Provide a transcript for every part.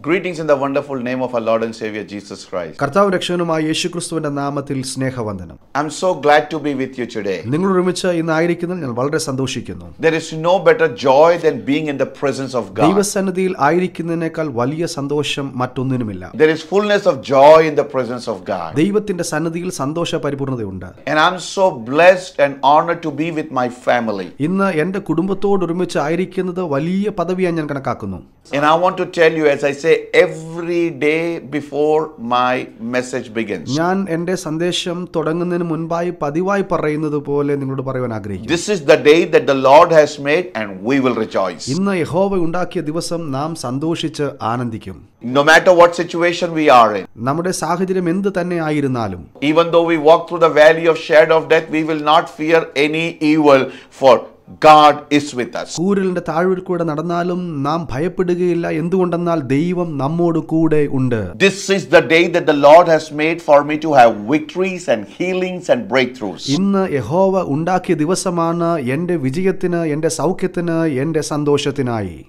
Greetings in the wonderful name of our Lord and Savior Jesus Christ. കർത്താവ് രക്ഷകനുമായ യേശുക്രിസ്തുവിന്റെ നാമത്തിൽ സ്നേഹവന്ദനം. I'm so glad to be with you today. നിങ്ങൾ ഒരുമിച്ച് ഇന്നായിരിക്കുന്നതിൽ ഞാൻ വളരെ സന്തോഷിക്കുന്നു. There is no better joy than being in the presence of God. ദൈവസന്നിധിയിൽ ആയിരിക്കുന്നതിനേക്കാൾ വലിയ സന്തോഷം മറ്റൊന്നിനുമില്ല. There is fullness of joy in the presence of God. ദൈവത്തിന്റെ സന്നിധിയിൽ സന്തോഷ പരിപൂർണതയുണ്ട്. And I'm so blessed and honored to be with my family. ഇന്ന് എൻ്റെ കുടുംബത്തോട് ഒരുമിച്ച് ആയിരിക്കുന്നത് വലിയ പദവിയായി ഞാൻ കണക്കാക്കുന്നു. And I want to tell you, as I say every day before my message begins, ഞാൻ എൻ്റെ സന്ദേശം തുടങ്ങുന്നതിന് മുൻപായി പതിവായി പറയുന്നത് പോലെ നിങ്ങളോട് പറയുവാൻ ആഗ്രഹിക്കുന്നു. this is the day that the Lord has made and we will rejoice. ഇന്ന് യഹോവ ഉണ്ടാക്കിയ ദിവസം നാം സന്തോഷിച്ച് ആനന്ദിക്കും. No matter what situation we are in, നമ്മുടെ സാഹചര്യം എന്ത് തന്നെ ആയിരുന്നാലും, even though we walk through the valley of shadow of death, we will not fear any evil, for God is with us. കൂരിലിന്റെ താഴ്വരയിൽ കൂടെ നടന്നാലും നാം ഭയപ്പെടുകയില്ല. എന്തുകൊണ്ടെന്നാൽ ദൈവം നമ്മോട് കൂടെ ഉണ്ട്. This is the day that the Lord has made for me to have victories and healings and breakthroughs. ഇന്ന് യഹോവ ഉണ്ടാക്കിയ ദിവസമാണ് എൻ്റെ വിജയത്തിന്, എൻ്റെ സൗഖ്യത്തിന്, എൻ്റെ സന്തോഷത്തിനായി.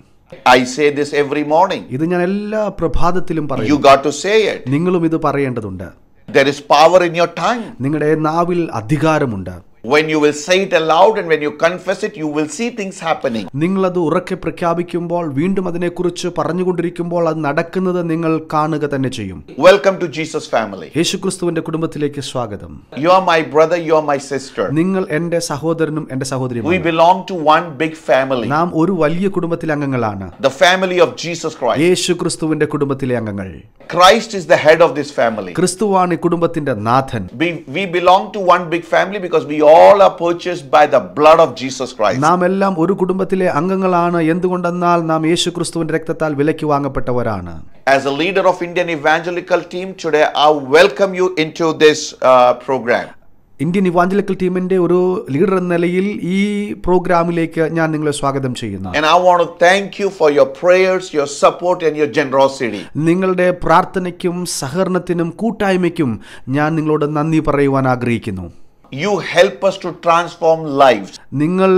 I say this every morning. ഇത് ഞാൻ എല്ലാ പ്രഭാതത്തിലും You പറയും. got to say it. നിങ്ങളും ഇത് പറയേണ്ടതുണ്ട്. There is power in your tongue. നിങ്ങളുടെ നാവിൽ അധികാരമുണ്ട്. When you will say it aloud and when you confess it, you will see things happening. നിങ്ങളത് ഉറക്കെ പ്രഖ്യാപിക്കുമ്പോൾ, വീണ്ടും അതിനെക്കുറിച്ച് പറഞ്ഞുകൊണ്ടിരിക്കുമ്പോൾ അത് നടക്കുന്നത് നിങ്ങൾ കാണുക തന്നെ ചെയ്യും. Welcome to Jesus family. യേശുക്രിസ്തുവിന്റെ കുടുംബത്തിലേക്ക് സ്വാഗതം. You are my brother, you are my sister. നിങ്ങൾ എൻ്റെ സഹോദരനും എൻ്റെ We സഹോദരിയുമാണ്. belong to one big family. നാം ഒരു വലിയ കുടുംബത്തിലെ അംഗങ്ങളാണ്. The family of Jesus Christ. യേശുക്രിസ്തുവിന്റെ കുടുംബത്തിലെ അംഗങ്ങൾ. Christ is the head of this family. ക്രിസ്തുവാണ് ഈ കുടുംബത്തിന്റെ നാഥൻ. We belong to one big family because we all are purchased by the blood of Jesus Christ. നാം എല്ലാം ഒരു കുടുംബത്തിലെ അംഗങ്ങളാണ്. എന്തുകൊണ്ടെന്നാൽ നാം യേശുക്രിസ്തുവിന്റെ രക്തത്താൽ വിലയ്ക്ക് വാങ്ങപ്പെട്ടവരാണ്. As a leader of Indian Evangelical Team today, I welcome you into this program. Indian evangelical ടീമിന്റെ ഒരു ലീഡർ എന്ന നിലയിൽ ഈ പ്രോഗ്രാമിലേക്ക് ഞാൻ നിങ്ങളെ സ്വാഗതം ചെയ്യുന്നു. And I want to thank you for your prayers, your support and your generosity. നിങ്ങളുടെ പ്രാർത്ഥനയ്ക്കും സഹകരണത്തിനും കൂട്ടായ്മയ്ക്കും ഞാൻ നിങ്ങളോട് നന്ദി പറയുവാൻ ആഗ്രഹിക്കുന്നു. You help us to transform lives. നിങ്ങൾ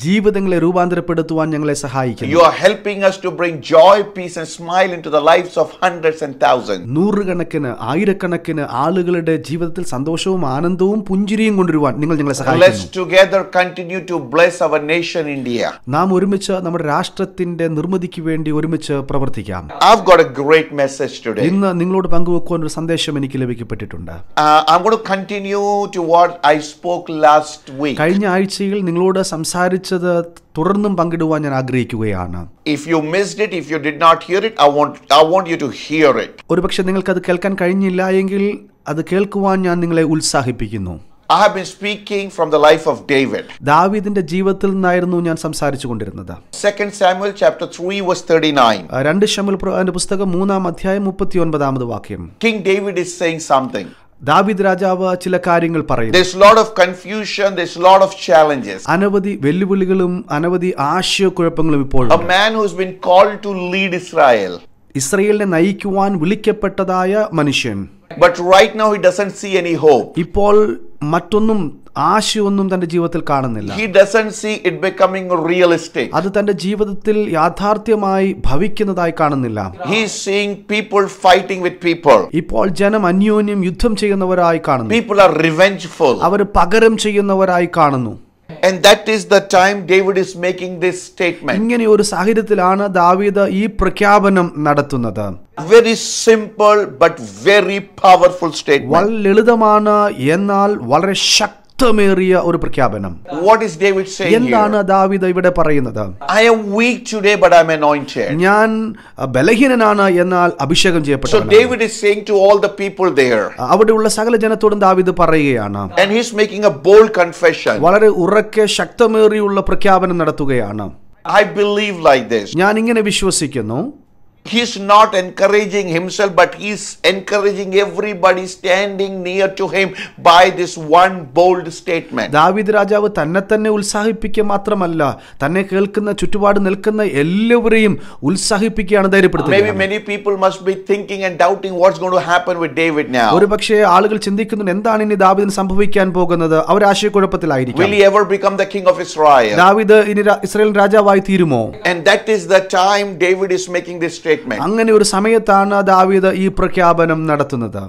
ജീവിതങ്ങളെ രൂപാന്തരപ്പെടുത്തുവാൻ ഞങ്ങളെ സഹായിക്കുന്നു. You are helping us to bring joy, peace and smile into the lives of hundreds and thousands. നൂറുകണക്കിന് ആയിരക്കണക്കിന് ആളുകളുടെ ജീവിതത്തിൽ സന്തോഷവും ആനന്ദവും പുഞ്ചിരിയും കൊണ്ടുവരുവാൻ നിങ്ങൾ ഞങ്ങളെ സഹായിക്കുന്നു. Let's together continue to bless our nation India. നാം ഒരുമിച്ച് നമ്മുടെ രാഷ്ട്രത്തിന്റെ നിർമ്മിതിക്ക് വേണ്ടി ഒരുമിച്ച് പ്രവർത്തിക്കാം. I've got a great message today. ഇന്ന് നിങ്ങളോട് പങ്കുവെക്കുവാൻ ഒരു സന്ദേശം എനിക്ക് ലഭിക്കപ്പെട്ടിട്ടുണ്ട്. I'm going to continue to what I spoke last week. കഴിഞ്ഞ ആഴ്ചയിൽ നിങ്ങളോട് സംസാരിച്ചത് തുടർന്നും പങ്കിടുവാൻ ഞാൻ ആഗ്രഹിക്കുകയാണ്. If you missed it, if you did not hear it, I want you to hear it. ഒരുപക്ഷെ നിങ്ങൾക്കത് കേൾക്കാൻ കഴിഞ്ഞില്ല എങ്കിൽ അത് കേൾക്കുവാൻ ഞാൻ നിങ്ങളെ ഉത്സാഹിപ്പിക്കുന്നു. I have been speaking from the life of David. ദാവീദിന്റെ ജീവിതത്തിൽ നിന്നായിരുന്നു ഞാൻ സംസാരിച്ചു കൊണ്ടിരുന്നത്. 2 Samuel chapter 3 verse 39. 2 ശമൂവേൽ പുസ്തകം 3-ാം അധ്യായം 39-ാമത് വാക്യം. King David is saying something. ദാവീദ് രാജാവ് ചില കാര്യങ്ങൾ പറയുന്നു. There's a lot of confusion, there's a lot of challenges. അനവധി വെല്ലുവിളികളും അനവധി ആശയക്കുഴപ്പങ്ങളും ഇപ്പോൾ. A man who's been called to lead Israel. ഇസ്രായേലിനെ നയിക്കുവാൻ വിളിക്കപ്പെട്ടതായ മനുഷ്യൻ. But right now he doesn't see any hope. ഇപ്പോൾ മറ്റൊന്നും ആശയൊന്നും തന്റെ ജീവിതത്തിൽ കാണുന്നില്ല. He doesn't see it becoming realistic. അത് തന്റെ ജീവിതത്തിൽ യാഥാർത്ഥ്യമായി ഭവിക്കുന്നതായി കാണുന്നില്ല. He is seeing people fighting with people. ഇപ്പോൾ ജനം അന്യോന്യം യുദ്ധം ചെയ്യുന്നവരായി കാണുന്നു. People are revengeful. അവർ പകരം ചെയ്യുന്നവരായി കാണുന്നു. And that is the time David is making this statement. ഇങ്ങനെ ഒരു സാഹചര്യത്തിലാണ് ദാവീദ് ഈ പ്രഖ്യാപനം നടത്തുന്നത്. Very simple but very powerful statement. വളരെ ലളിതമാണ്, എന്നാൽ വളരെ ശക്തമേറിയ ഒരു പ്രഖ്യാപനം. What is David saying എന്താണ് here? ദാവീദ് ഇവിടെ പറയുന്നത്? I am weak today but I am anointed. ഞാൻ ബലഹീനനാണ്, എന്നാൽ അഭിഷേകം So ചെയ്യപ്പെട്ടവനാണ്. David is saying to all the people there, അവിടെയുള്ള സകല ജനത്തോടും ദാവീദ് പറയുകയാണ്. and he's making a bold confession. വളരെ ഉറക്കെ ശക്തമേറിയുള്ള പ്രഖ്യാപനം നടത്തുകയാണ്. I believe like this. ഞാൻ ഇങ്ങനെ വിശ്വസിക്കുന്നു. He's not encouraging himself, but he's encouraging everybody standing near to him by this one bold statement. ദാവീദ് രാജാവ് തന്നെ ഉത്സാഹിപ്പിക്കുക മാത്രമല്ല, തന്നെ കേൾക്കുന്ന ചുറ്റുപാട് നിൽക്കുന്ന എല്ലാവരെയും ഉത്സാഹിപ്പിക്കുകയാണ്, ധൈര്യപ്പെടുത്തുകയാണ്. Maybe many people must be thinking and doubting what's going to happen with David now. ഒരുപക്ഷേ ആളുകൾ ചിന്തിക്കുന്നു, എന്താണ് ഇനി ദാവീദിന് സംഭവിക്കാൻ പോകുന്നത്? അവർ ആശയക്കുഴപ്പത്തിലായിരിക്കും. Will he ever become the king of Israel? ദാവീദ് ഇനി ഇസ്രായേൽ രാജാവായി തീരുമോ? And that is the time David is making this statement. statement. അങ്ങനെ ഒരു സമയത്താണ് ദാവീദ് ഈ പ്രഖ്യാപനം നടത്തുന്നത്.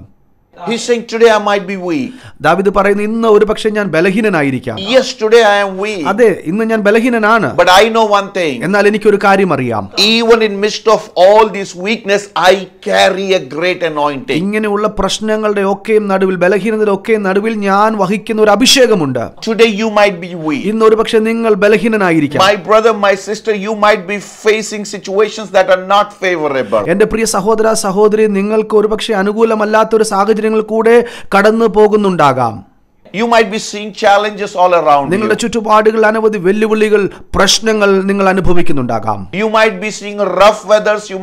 He's saying, today I might be weak. ദാവീദ് പറയുന്നു, ഇന്ന് ഒരുപക്ഷെ ഞാൻ ബലഹീനനായിരിക്കാം. Yes, today I am weak. അതെ, ഇന്ന് ഞാൻ ബലഹീനനാണ്. But I know one thing. എന്നാൽ എനിക്കൊരു കാര്യം അറിയാം. Even in midst of all this weakness, I carry a great anointing. ഇങ്ങനെയുള്ള പ്രശ്നങ്ങളുടെ ഒക്കെയും നടുവിൽ, ബലഹീനതയുടെ ഒക്കെയും നടുവിൽ ഞാൻ വഹിക്കുന്ന ഒരു അഭിഷേകമുണ്ട്. Today you might be weak. ഇന്ന് ഒരുപക്ഷെ നിങ്ങൾ ബലഹീനനായിരിക്കാം. My brother, my sister, you might be facing situations that are not favorable. എന്റെ പ്രിയ സഹോദര സഹോദരി, നിങ്ങൾക്ക് ഒരുപക്ഷെ അനുകൂലമല്ലാത്ത ഒരു സാഹചര്യങ്ങൾ കൂടെ കടന്നു പോകുന്നുണ്ടാകാം. You might be seeing challenges all around നിങ്ങളുടെ you. ചുറ്റുപാടുകൾ അനവധി വെല്ലുവിളികൾ, പ്രശ്നങ്ങൾ നിങ്ങൾ അനുഭവിക്കുന്നുണ്ടാകാം. You might be seeing rough weathers. You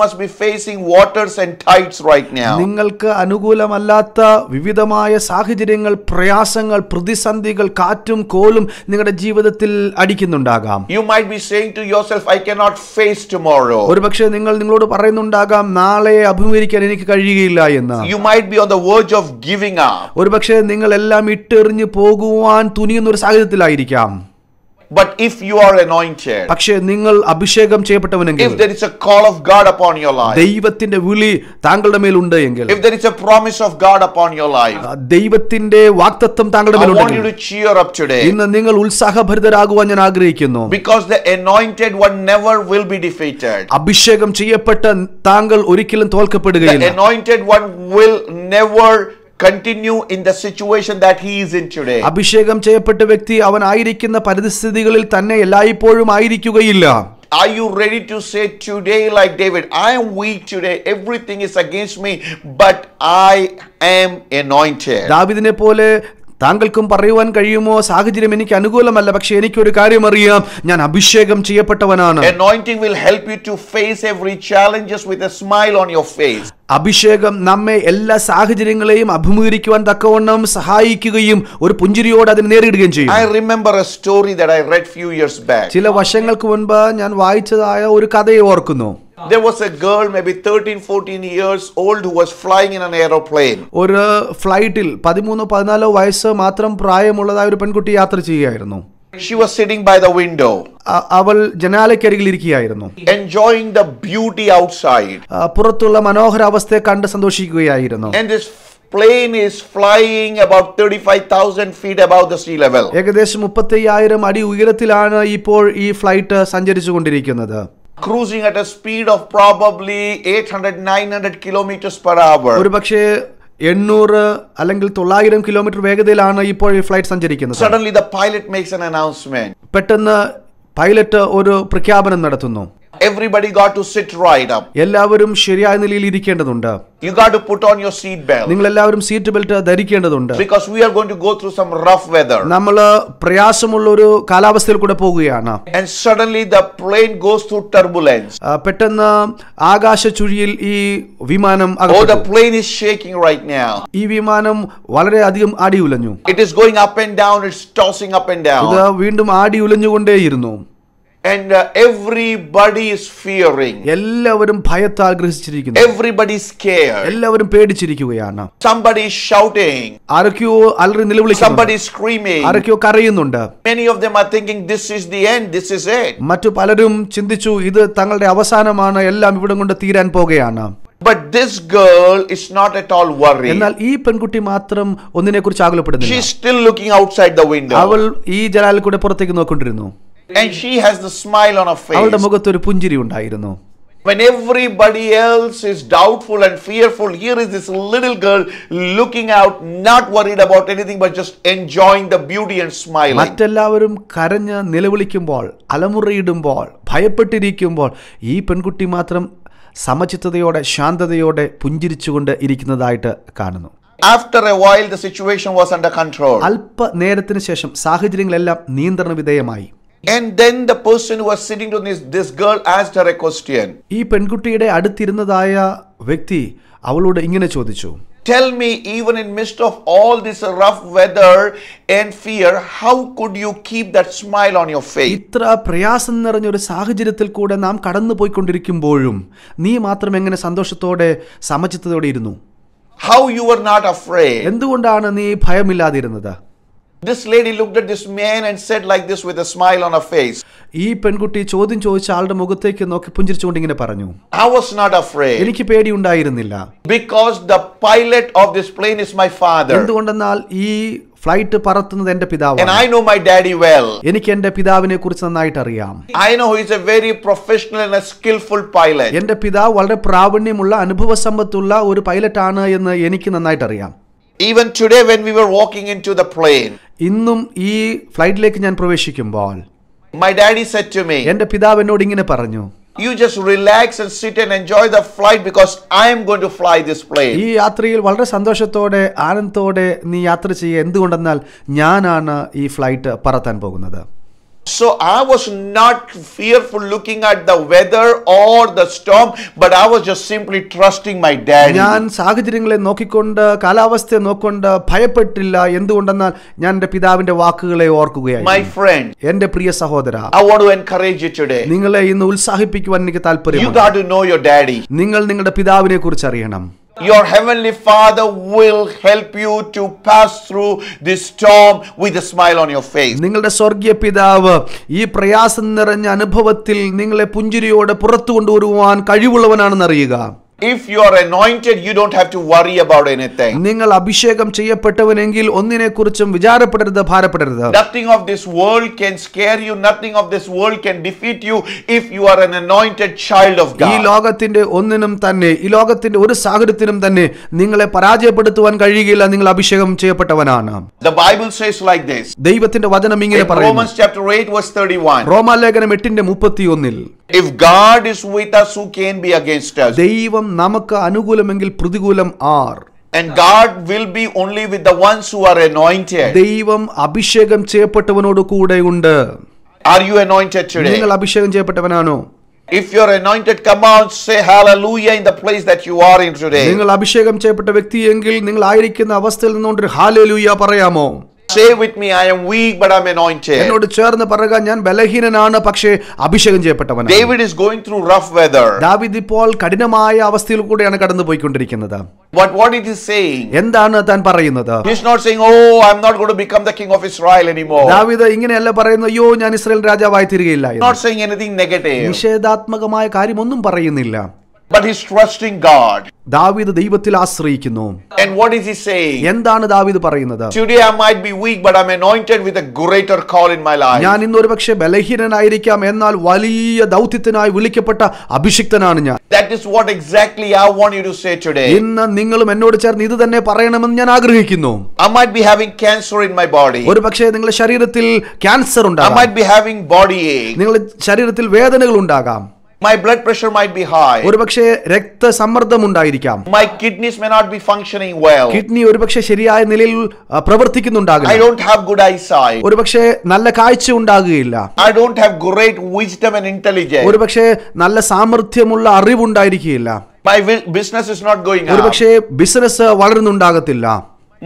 must be facing waters and tides right now. നിങ്ങൾക്ക് അനുകൂലമല്ലാത്ത വിവിധമായ സാഹചര്യങ്ങൾ, പ്രയാസങ്ങൾ, പ്രതിസന്ധികൾ, കാറ്റും കോലും നിങ്ങളുടെ ജീവിതത്തിൽ അടിക്കുന്നുണ്ടാകാം. You might be saying to yourself, I cannot face tomorrow. ഒരുപക്ഷെ നിങ്ങൾ നിങ്ങളോട് പറയുന്നുണ്ടാകാം, നാളെ അഭിമുഖീകരിക്കാൻ എനിക്ക് കഴിയുകയില്ല എന്ന്. You might be on the verge of giving up. ഒരുപക്ഷെ നിങ്ങൾ എല്ലാം ഇട്ടെറിഞ്ഞു പോകുവാൻ തുനിയുന്ന ഒരു സാഹചര്യത്തിലായിരിക്കാം. But if you are anointed, പക്ഷേ നിങ്ങൾ അഭിഷേകം ചെയ്യപ്പെട്ടവനെങ്കിൽ, if there is a call of God upon your life, ദൈവത്തിന്റെ വിളി താങ്കളുടെ മേലുണ്ട് എങ്കിൽ, if there is a promise of God upon your life, ദൈവത്തിന്റെ വാഗ്ദത്തം താങ്കളുടെ I want you മേലുണ്ടെങ്കിൽ, to cheer up today. ഇന്ന് നിങ്ങൾ ഉത്സാഹഭരിതരാകുവാൻ ഞാൻ ആഗ്രഹിക്കുന്നു. Because the anointed one never will be defeated. അഭിഷേകം ചെയ്യപ്പെട്ട താങ്കൾ ഒരിക്കലും The തോൽക്കപ്പെടുകയില്ല. anointed one will never continue in the situation that he is in today. അഭിഷേകം ചെയ്യപ്പെട്ട വ്യക്തി അവൻ ആയിരിക്കുന്ന പരിസ്ഥിതികളിൽ തന്നെ എല്ലായ്പ്പോഴും ആയിരിക്കുകയില്ല. Are you ready to say today, like David, I am weak today, everything is against me, but I am anointed? ദാവീദിനെ പോലെ താങ്കൾക്കും പറയുവാൻ കഴിയുമോ, സാഹചര്യം എനിക്ക് അനുകൂലമല്ല, പക്ഷെ എനിക്കൊരു കാര്യം അറിയാം, ഞാൻ അഭിഷേകം ചെയ്യപ്പെട്ടവനാണ്. Anointing will help you to face every challenges with a smile on your face. അഭിഷേകം നമ്മെ എല്ലാ സാഹചര്യങ്ങളെയും അഭിമുഖീകരിക്കുവാൻ തക്കവണ്ണം സഹായിക്കുകയും ഒരു പുഞ്ചിരിയോടെ അതിനെ നേരിടുകയും ചെയ്യും. I remember a story that I read few years back. ചില വർഷങ്ങൾക്ക് മുൻപ് ഞാൻ വായിച്ചതായ ഒരു കഥയെ ഓർക്കുന്നു. There was a girl, maybe 13-14 years old, who was flying in an aeroplane. ഒരു ഫ്ലൈറ്റിൽ 13-14 വയസ്സ് മാത്രം പ്രായമുള്ളതായ ഒരു പെൺകുട്ടി യാത്ര ചെയ്യുകയായിരുന്നു. She was sitting by the window, അവൾ ജനാലയ്ക്കരികിൽ ഇരിക്കുകയായിരുന്നു. enjoying the beauty outside. പുറത്തുള്ള മനോഹരാവസ്ഥയെ കണ്ട് സന്തോഷിക്കുകയായിരുന്നു. And this plane is flying about 35,000 feet above the sea level. ഏകദേശം 35,000 അടി ഉയരത്തിലാണ് ഇപ്പോൾ ഈ ഫ്ലൈറ്റ് സഞ്ചരിച്ചു കൊണ്ടിരിക്കുന്നത്. Cruising at a speed of probably 800-900 kilometers per hour. ഒരു പക്ഷേ 800 അല്ലെങ്കിൽ 900 കിലോമീറ്റർ വേഗതയിലാണ് ഇപ്പോൾ ഈ ഫ്ലൈറ്റ് സഞ്ചരിക്കുന്നത്. Suddenly the pilot makes an announcement. പെട്ടെന്ന് പൈലറ്റ് ഒരു പ്രഖ്യാപനം നടത്തുന്നു. Everybody got to sit right up. എല്ലാവരും ശരിയായ നിലയിൽ ഇരിക്കേണ്ടതുണ്ട്. You got to put on your seat belt. നിങ്ങൾ എല്ലാവരും സീറ്റ് ബെൽറ്റ് ധരിക്കേണ്ടതുണ്ട്. Because we are going to go through some rough weather. നമ്മൾ പ്രയാസമുള്ള ഒരു കാലാവസ്ഥയിൽ കൂടെ പോവുകയാണ്. And suddenly the plane goes through turbulence. പെട്ടെന്ന് ആകാശ ചുഴിയിൽ ഈ വിമാനം Oh, അകപ്പെട്ടു. the plane is shaking right now. ഈ വിമാനം വളരെ അധികം ആടി ഉലഞ്ഞു. It is going up and down. It's tossing up and ഇത് down. വീണ്ടും ആടി ഉലഞ്ഞുകൊണ്ടേയിരുന്നു. And everybody is fearing. എല്ലാവരും ഭയത്താൽ ഗ്രഹിച്ചിരിക്കുന്നു. Everybody is scared. എല്ലാവരും പേടിച്ചിരിക്കുകയാണ്. Somebody is shouting. ആരൊക്കെയോ അലറി നിലവിളിക്കുന്നു. Somebody is screaming. ആരൊക്കെയോ കരയുന്നുണ്ട്. Many of them are thinking, this is the end. This is it. മറ്റു പലരും ചിന്തിച്ചു, ഇത് തങ്ങളുടെ അവസാനമാണ്, എല്ലാം ഇവിടെ കൊണ്ട് തീരാൻ പോകുകയാണ്. But this girl is not at all worried. എന്നാൽ ഈ പെൺകുട്ടി മാത്രം ഒന്നിനെ കുറിച്ച് She ആകുലപ്പെടുന്നില്ല. is still looking outside the window. അവൾ ഈ ജനാലിൽ കൂടെ പുറത്തേക്ക് നോക്കിക്കൊണ്ടിരുന്നു. And she has the smile on her അവളുടെ face. മുഖത്ത് ഒരു പുഞ്ചിരി ഉണ്ടായിരുന്നു. When everybody else is doubtful and fearful, here is this little girl looking out, not worried about anything but just enjoying the beauty and smiling. മറ്റെല്ലാവരും കരഞ്ഞ് നിലവിളിക്കുമ്പോൾ, അലമുറയിടുമ്പോൾ, ഭയപ്പെട്ടിരിക്കുമ്പോൾ ഈ പെൺകുട്ടി മാത്രം സമചിത്തതയോടെ, ശാന്തതയോടെ പുഞ്ചിരിച്ചുകൊണ്ട് ഇരിക്കുന്നതായിട്ട് കാണുന്നു. After a while, the situation was under control. അല്പ നേരത്തിന് ശേഷം സാഹചര്യങ്ങളെല്ലാം നിയന്ത്രണ വിധേയമായി. And then the person who was sitting to this girl asked her a question. ഈ പെൺകുട്ടിയുടെ അടുത്തിരുന്നതായ വ്യക്തി അവളോട് ഇങ്ങനെ ചോദിച്ചു, Tell me, even in midst of all this rough weather and fear, how could you keep that smile on your face? ഇത്ര പ്രയാസം നിറഞ്ഞൊരു സാഹചര്യത്തിൽ കൂടെ നാം കടന്നു പോയിക്കൊണ്ടിരിക്കുമ്പോഴും നീ മാത്രം എങ്ങനെ സന്തോഷത്തോടെ സമചിത്തതയോടെ ഇരുന്നു? How you were not afraid? എന്തുകൊണ്ടാണ് നീ ഭയമില്ലാതിരുന്നത്? This lady looked at this man and said like this with a smile on her face. ഈ പെൺകുട്ടി ചോദ്യം ചോദിച്ച ആളുടെ മുഖത്തേക്ക് നോക്കി പുഞ്ചിരിച്ചുകൊണ്ട് ഇങ്ങനെ പറഞ്ഞു, I was not afraid എനിക്ക് പേടിയുണ്ടായിരുന്നില്ല. because the pilot of this plane is my father. എന്തുകൊണ്ടെന്നാൽ ഈ ഫ്ലൈറ്റ് പറത്തുന്നത് എന്റെ And പിതാവാണ്. I know my daddy well. എനിക്ക് എന്റെ പിതാവിനെ കുറിച്ച് നന്നായിട്ട് അറിയാം. I know he is a very professional and a skillful pilot. എന്റെ പിതാവ് വളരെ പ്രാവീണ്യമുള്ള അനുഭവ സമ്പത്തുള്ള ഒരു പൈലറ്റ് ആണ് എന്ന് എനിക്ക് നന്നായിട്ട് അറിയാം. Even today when we were walking into the plane, ഇന്നും ഈ ഫ്ലൈറ്റിലേക്ക് ഞാൻ പ്രവേശിക്കുമ്പോൾ my daddy said to me, എന്റെ പിതാവ് എന്നോട് ഇങ്ങനെ പറഞ്ഞു, you just relax and sit and enjoy the flight because I am going to fly this plane. ഈ യാത്രയിൽ വളരെ സന്തോഷത്തോടെ ആനന്ദത്തോടെ നീ യാത്ര ചെയ്യുക. എന്തുകൊണ്ടെന്നാൽ ഞാനാണ് ഈ ഫ്ലൈറ്റ് പറത്താൻ പോകുന്നത്. So I was not fearful looking at the weather or the storm, but I was just simply trusting my daddy. ഞാൻ സാഹചര്യങ്ങളെ നോക്കിക്കൊണ്ട് കാലാവസ്ഥയെ നോക്കിക്കൊണ്ട് ഭയപ്പെട്ടില്ല. എന്തുകൊണ്ടെന്നാൽ ഞാൻ എന്റെ പിതാവിന്റെ വാക്കുകളെ ഓർക്കുകയായി. My friend, എന്റെ പ്രിയ സഹോദര, I want to encourage you today. നിങ്ങളെ ഇന്ന് ഉത്സാഹിപ്പിക്കുവാൻ എനിക്ക് You താല്പര്യമുണ്ട്. got to know your daddy. നിങ്ങൾ നിങ്ങളുടെ പിതാവിനെ കുറിച്ച് അറിയണം. Your heavenly Father will help you to pass through this storm with a smile on your face. നിങ്ങളുടെ സ്വർഗീയ പിതാവ് ഈ പ്രയാസം നിറഞ്ഞ അനുഭവത്തിൽ നിങ്ങളെ പുഞ്ചിരിയോടെ പുറത്തു കൊണ്ടുവരുവാൻ കഴിവുള്ളവനാണെന്ന് അറിയുക. If you are anointed, you don't have to worry about anything. നിങ്ങൾ അഭിഷേകം ചെയ്യപ്പെട്ടവനെങ്കിൽ ഒന്നിനെ കുറിച്ചും വിചാരപ്പെടരുത്, ഭാരപ്പെടരുത്. Nothing of this world can scare you. Nothing of this world can defeat you if you are an anointed child of ഈ God. ലോകത്തിന്റെ ഒന്നിനും തന്നെ, ഈ ലോകത്തിന്റെ ഒരു സാഹചര്യത്തിനും തന്നെ നിങ്ങളെ പരാജയപ്പെടുത്തുവാൻ കഴിയുകയില്ല. നിങ്ങൾ അഭിഷേകം ചെയ്യപ്പെട്ടവനാണ്. The Bible says like this. ദൈവത്തിന്റെ വചനം ഇങ്ങനെ In പറയുന്നു. Romans chapter 8 verse 31. റോമാലേഖനം 8:31. If God is with us, who can be against us? ദൈവം നമുക്ക് അനുകൂലമെങ്കിൽ പ്രതികൂലം R? And God will be only with the ones who are anointed. ദൈവം അഭിഷേകം ചെയ്യപ്പെട്ടവനോട് കൂടെ ഉണ്ട്. Are you anointed today? നിങ്ങൾ അഭിഷേകം ചെയ്യപ്പെട്ടവനാണോ? If you're anointed, come on, say hallelujah in the place that you are in today. നിങ്ങൾ അഭിഷേകം ചെയ്യപ്പെട്ട വ്യക്തിയെങ്കിൽ നിങ്ങൾ ആയിരിക്കുന്ന അവസ്ഥയിൽ നിന്നുകൊണ്ട് ഹല്ലേലൂയ പറയാമോ? Say with me, I am weak but I'm anointed. എന്നോട് ചേർന്ന് പറയുക, ഞാൻ ബലഹീനനാണ് പക്ഷേ അഭിഷേകം ചെയ്യപ്പെട്ടവനാണ്. David is going through rough weather. ദാവീദ് ഇപ്പോൾ കഠിനമായ അവസ്ഥയിൽ കൂടെയാണ് കടന്നുപോയിക്കൊണ്ടിരിക്കുന്നത്. But what is he saying? എന്താണ് താൻ പറയുന്നത്? He's not saying, oh, I'm not going to become the king of Israel anymore. ദാവീദ് ഇങ്ങനെയല്ല പറയുന്നത്, അയ്യോ ഞാൻ ഇസ്രായേൽ രാജാവായി തീരുകയില്ല. Not saying anything negative. നിഷേധാത്മകമായ കാര്യമൊന്നും പറയുന്നില്ല. But he's trusting God. ദാവീദ് ദൈവത്തിൽ ആശ്രയിക്കുന്നു. And what is he saying? എന്താണ് ദാവീദ് പറയുന്നത്? Today I might be weak but I'm anointed with a greater call in my life. ഞാൻ ഇന്ന് ഒരുപക്ഷെ ബലഹീനനായിരിക്കാം, എന്നാൽ വലിയ ദൗത്യത്തിനായി വിളിക്കപ്പെട്ട അഭിഷിക്തനാണ് ഞാൻ. That is what exactly I want you to say today. ഇന്ന് നിങ്ങളും എന്നോട് ചേർന്ന് ഇത് തന്നെ പറയണമെന്ന് ഞാൻ ആഗ്രഹിക്കുന്നു. I might be having cancer in my body. ഒരുപക്ഷെ നിങ്ങളുടെ ശരീരത്തിൽ ക്യാൻസർ I ഉണ്ടാകാം. might be having body ache. നിങ്ങളുടെ ശരീരത്തിൽ വേദനകൾ ഉണ്ടാകാം. My blood pressure might be high. ഒരുപക്ഷെ രക്തസമ്മർദ്ദം ഉണ്ടായിരിക്കാം. My kidneys may not be functioning well. Kidney ഒരുപക്ഷെ ശരിയായ നിലയിൽ പ്രവർത്തിക്കുന്നുണ്ടാകില്ല. I don't have good eyesight. ഒരുപക്ഷെ നല്ല കാഴ്ച ഉണ്ടാകുകയില്ല. I don't have great wisdom and intelligence. ഒരുപക്ഷെ നല്ല സാമർഥ്യമുള്ള അറിവുണ്ടായിരിക്കുകയില്ല. My business is not going up. ഒരുപക്ഷെ business വളരുന്നുണ്ടാകത്തില്ല.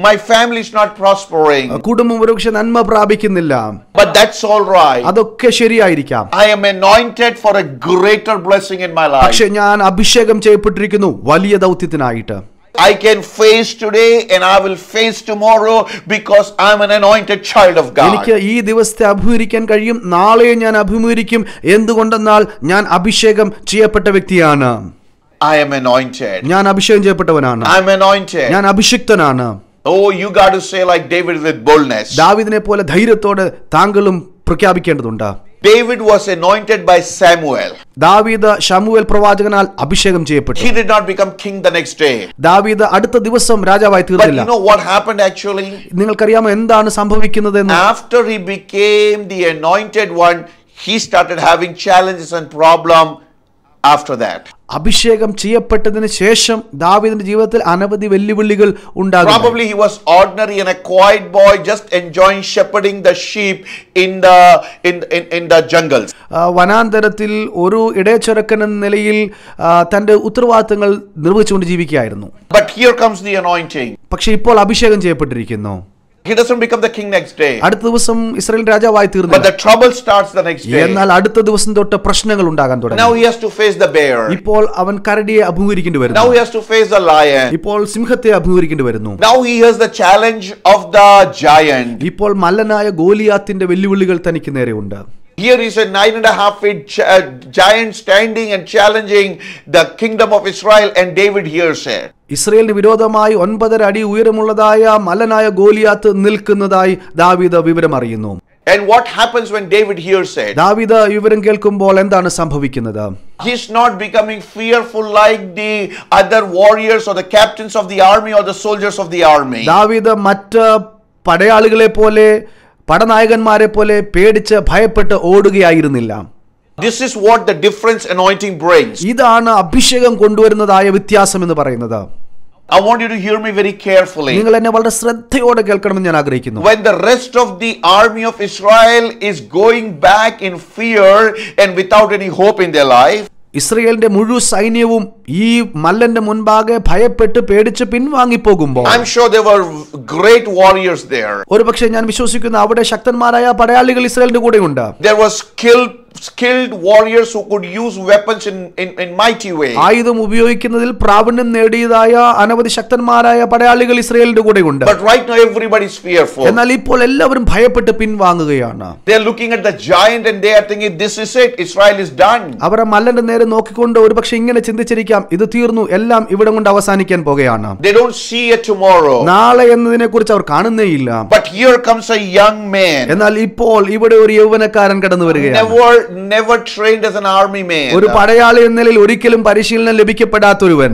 My family is not prospering. കുടുംബം ഒരുപക്ഷെ നന്മ പ്രാപിക്കുന്നില്ല. But that's all right. അതൊക്കെ ശരിയായിരിക്കാം. I am anointed for a greater blessing in my life. പക്ഷെ ഞാൻ അഭിഷേകം ചെയ്യപ്പെട്ടിരിക്കുന്നു വലിയ ദൗത്യത്തിനായിട്ട്. I can face today and I will face tomorrow because I am an anointed child of God. എനിക്ക് ഈ ദിവസത്തെ അഭിമുഖീകരിക്കാൻ കഴിയും, നാളെ ഞാൻ അഭിമുഖീകരിക്കും. എന്തുകൊണ്ടെന്നാൽ ഞാൻ അഭിഷേകം ചെയ്യപ്പെട്ട വ്യക്തിയാണ്. I am anointed. ഞാൻ അഭിഷേകം ചെയ്യപ്പെട്ടവനാണ്. I am anointed. ഞാൻ അഭിഷിക്തനാണ്. Oh, you got to say like David with boldness. ദാവീദിനെ പോലെ ധൈര്യത്തോടെ താങ്കളും പ്രഖ്യാപിക്കേണ്ടതുണ്ട്. David was anointed by Samuel. ദാവീദ് ശമൂവേൽ പ്രവാചകനാൽ അഭിഷേകം ചെയ്യപ്പെട്ടു. He did not become king the next day. ദാവീദ് അടുത്ത ദിവസം രാജാവായി But തീർന്നില്ല. you know what happened actually? നിങ്ങൾക്കറിയാമോ എന്താണ് സംഭവിക്കുന്നതെന്ന്? After he became the anointed one, he started having challenges and problems after that. അഭിഷേകം ചെയ്യപ്പെട്ടതിന് ശേഷം ദാവീദിന്റെ ജീവിതത്തിൽ അനവധി വെല്ലുവിളികൾ ഉണ്ടാകും. Probably he was ordinary and a quiet boy just enjoying shepherding the sheep in the jungles. വനാന്തരത്തിൽ ഒരു ഇടയച്ചൊരക്കൻ എന്ന നിലയിൽ തന്റെ ഉത്തരവാദിത്തങ്ങൾ നിർവഹിച്ചുകൊണ്ട് ജീവിക്കുകയായിരുന്നു. But here comes the anointing. പക്ഷെ ഇപ്പോൾ അഭിഷേകം ചെയ്യപ്പെട്ടിരിക്കുന്നു. He doesn't become the king next day. അടുത്ത ദിവസം ഇസ്രായേൽ രാജാവായി But തീർന്നില്ല. the trouble starts the next day. എന്നാൽ അടുത്ത ദിവസം തൊട്ട് പ്രശ്നങ്ങൾ ഉണ്ടാകാൻ തുടങ്ങി. Now he has to face the bear. ഇപ്പോൾ അവൻ കരടിയെ അഭിമുഖീകരിക്കേണ്ടി Now വരുന്നു. he has to face the lion. ഇപ്പോൾ സിംഹത്തെ അഭിമുഖീകരിക്കേണ്ടി വരുന്നു. Now he has the challenge of the giant. ഇപ്പോൾ മല്ലനായ ഗോലിയാത്തിന്റെ വെല്ലുവിളികൾ തനിക്ക് നേരെയുണ്ട്. Here is a 9.5 feet giant standing and challenging the kingdom of Israel, and David hears it. ഇസ്രായേലിന് വിരോധമായി 9.5 അടി ഉയരമുള്ളതായ മല്ലനായ ഗോലിയാത്ത് നിൽക്കുന്നതായി ദാവീദ് വിവരം അറിയുന്നു. And what happens when David hears it? ദാവീദ് വിവരം കേൾക്കുമ്പോൾ എന്താണ് സംഭവിക്കുന്നത്? He's not becoming fearful like the other warriors or the captains of the army or the soldiers of the army. ദാവീദ് മറ്റ് പടയാളികളെ പോലെ പടനായകന്മാരെ പോലെ പേടിച്ച് ഭയപ്പെട്ട് ഓടുകയായിരുന്നില്ല. This is what the difference anointing brings. ഇതാണ് അഭിഷേകം കൊണ്ടുവരുന്നതായ വ്യത്യാസം എന്ന് പറയുന്നത്. I want you to hear me very carefully. നിങ്ങൾ എന്നെ വളരെ ശ്രദ്ധയോടെ കേൾക്കണമെന്ന് ഞാൻ ആഗ്രഹിക്കുന്നു. When the rest of the army of Israel is going back in fear and without any hope in their life, ഇസ്രായേലിന്റെ മുഴുവൻ സൈന്യവും ഈ മല്ലന്റെ മുൻപാകെ ഭയപ്പെട്ട് പേടിച്ച് പിൻവാങ്ങിപ്പോകുമ്പോൾ, I'm sure there were great warriors there. ഒരുപക്ഷെ ഞാൻ വിശ്വസിക്കുന്നു അവിടെ ശക്തന്മാരായ പടയാളികൾ ഇസ്രായേലിന്റെ കൂടെ ഉണ്ട്. There was skilled warriors who could use weapons in mighty way. ആയുധം ഉപയോഗിക്കുന്നതിൽ പ്രാവീണ്യം നേടിയതായ അനവധി ശക്തന്മാരായ പടയാളികൾ ഇസ്രായേലിന്റെ കൂടെ ഉണ്ട്. But right now everybody is fearful. എന്നാൽ ഇപ്പോൾ എല്ലാവരും ഭയപ്പെട്ട് പിൻവാങ്ങുകയാണ്. They are looking at the giant and they are thinking, this is it, Israel is done. അവർ മല്ലന്റെ നേരെ നോക്കിക്കൊണ്ട് ഒരുപക്ഷെ ഇങ്ങനെ ചിന്തിച്ചിരിക്കാം, ഇത് തീർന്നു, എല്ലാം ഇവിടെ കൊണ്ട് അവസാനിക്കാൻ പോകുകയാണ്. They don't see it tomorrow. നാളെ എന്നതിനെ കുറിച്ച് അവർ കാണുന്നേയില്ല. But here comes a young man. എന്നാൽ ഇപ്പോൾ ഇവിടെ ഒരു യൗവനക്കാരൻ കടന്നു വരികയാണ്. Never trained as an army man. ഒരു പടയാളി എന്ന നിലയിൽ ഒരിക്കലും പരിശീലനം ലഭിക്കപ്പെടാത്തൊരുവൻ.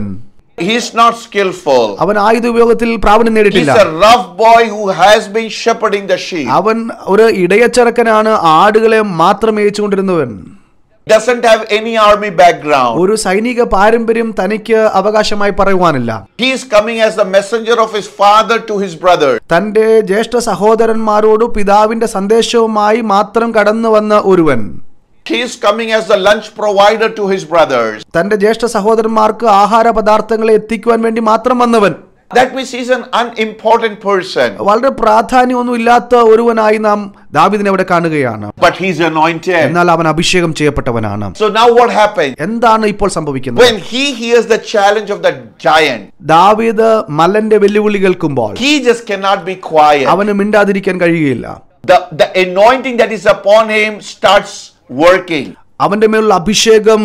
He is not skillful. അവൻ ആയുധ ഉപയോഗത്തിൽ പ്രാവീണ്യം He is നേടിയിട്ടില്ല. a rough boy who has been shepherding the sheep. അവൻ ഒരു ഇടയച്ചെറുക്കനാണ്, ആടുകളെ മാത്രം മേയിച്ചുകൊണ്ടിരുന്നവൻ. Doesn't have any army background. ഒരു സൈനിക പാരമ്പര്യം തനിക്ക് അവകാശമായി പറയുവാനില്ല. He is coming as the messenger of his father to his brother. തന്റെ ജ്യേഷ്ഠ സഹോദരന്മാരോട് പിതാവിന്റെ സന്ദേശവുമായി മാത്രം കടന്നു വന്ന ഒരുവൻ. He is coming as the lunch provider to his brothers. തന്റെ ജ്യേഷ്ഠ സഹോദരന്മാർക്ക് ആഹാര പദാർത്ഥങ്ങളെ എത്തിക്കുവാൻ വേണ്ടി മാത്രം വന്നവൻ. That means he is an unimportant person. വളരെ പ്രാധാന്യമൊന്നും ഇല്ലാത്ത ഒരുവനായി നാം ദാവീദിനെ അവിടെ കാണുകയാണ്. But he is anointed. എന്നാൽ അവൻ അഭിഷേകം ചെയ്യപ്പെട്ടവനാണ്. So now what happened? എന്താണ് ഇപ്പോൾ സംഭവിക്കുന്നത്? When he hears the challenge of the giant, ദാവീദ് മല്ലന്റെ വെല്ലുവിളി കേൾക്കുമ്പോൾ he just cannot be quiet. അവന് മിണ്ടാതിരിക്കാൻ കഴിയുകയില്ല. The anointing that is upon him starts working. അവന്റെ മേലുള്ള അഭിഷേകം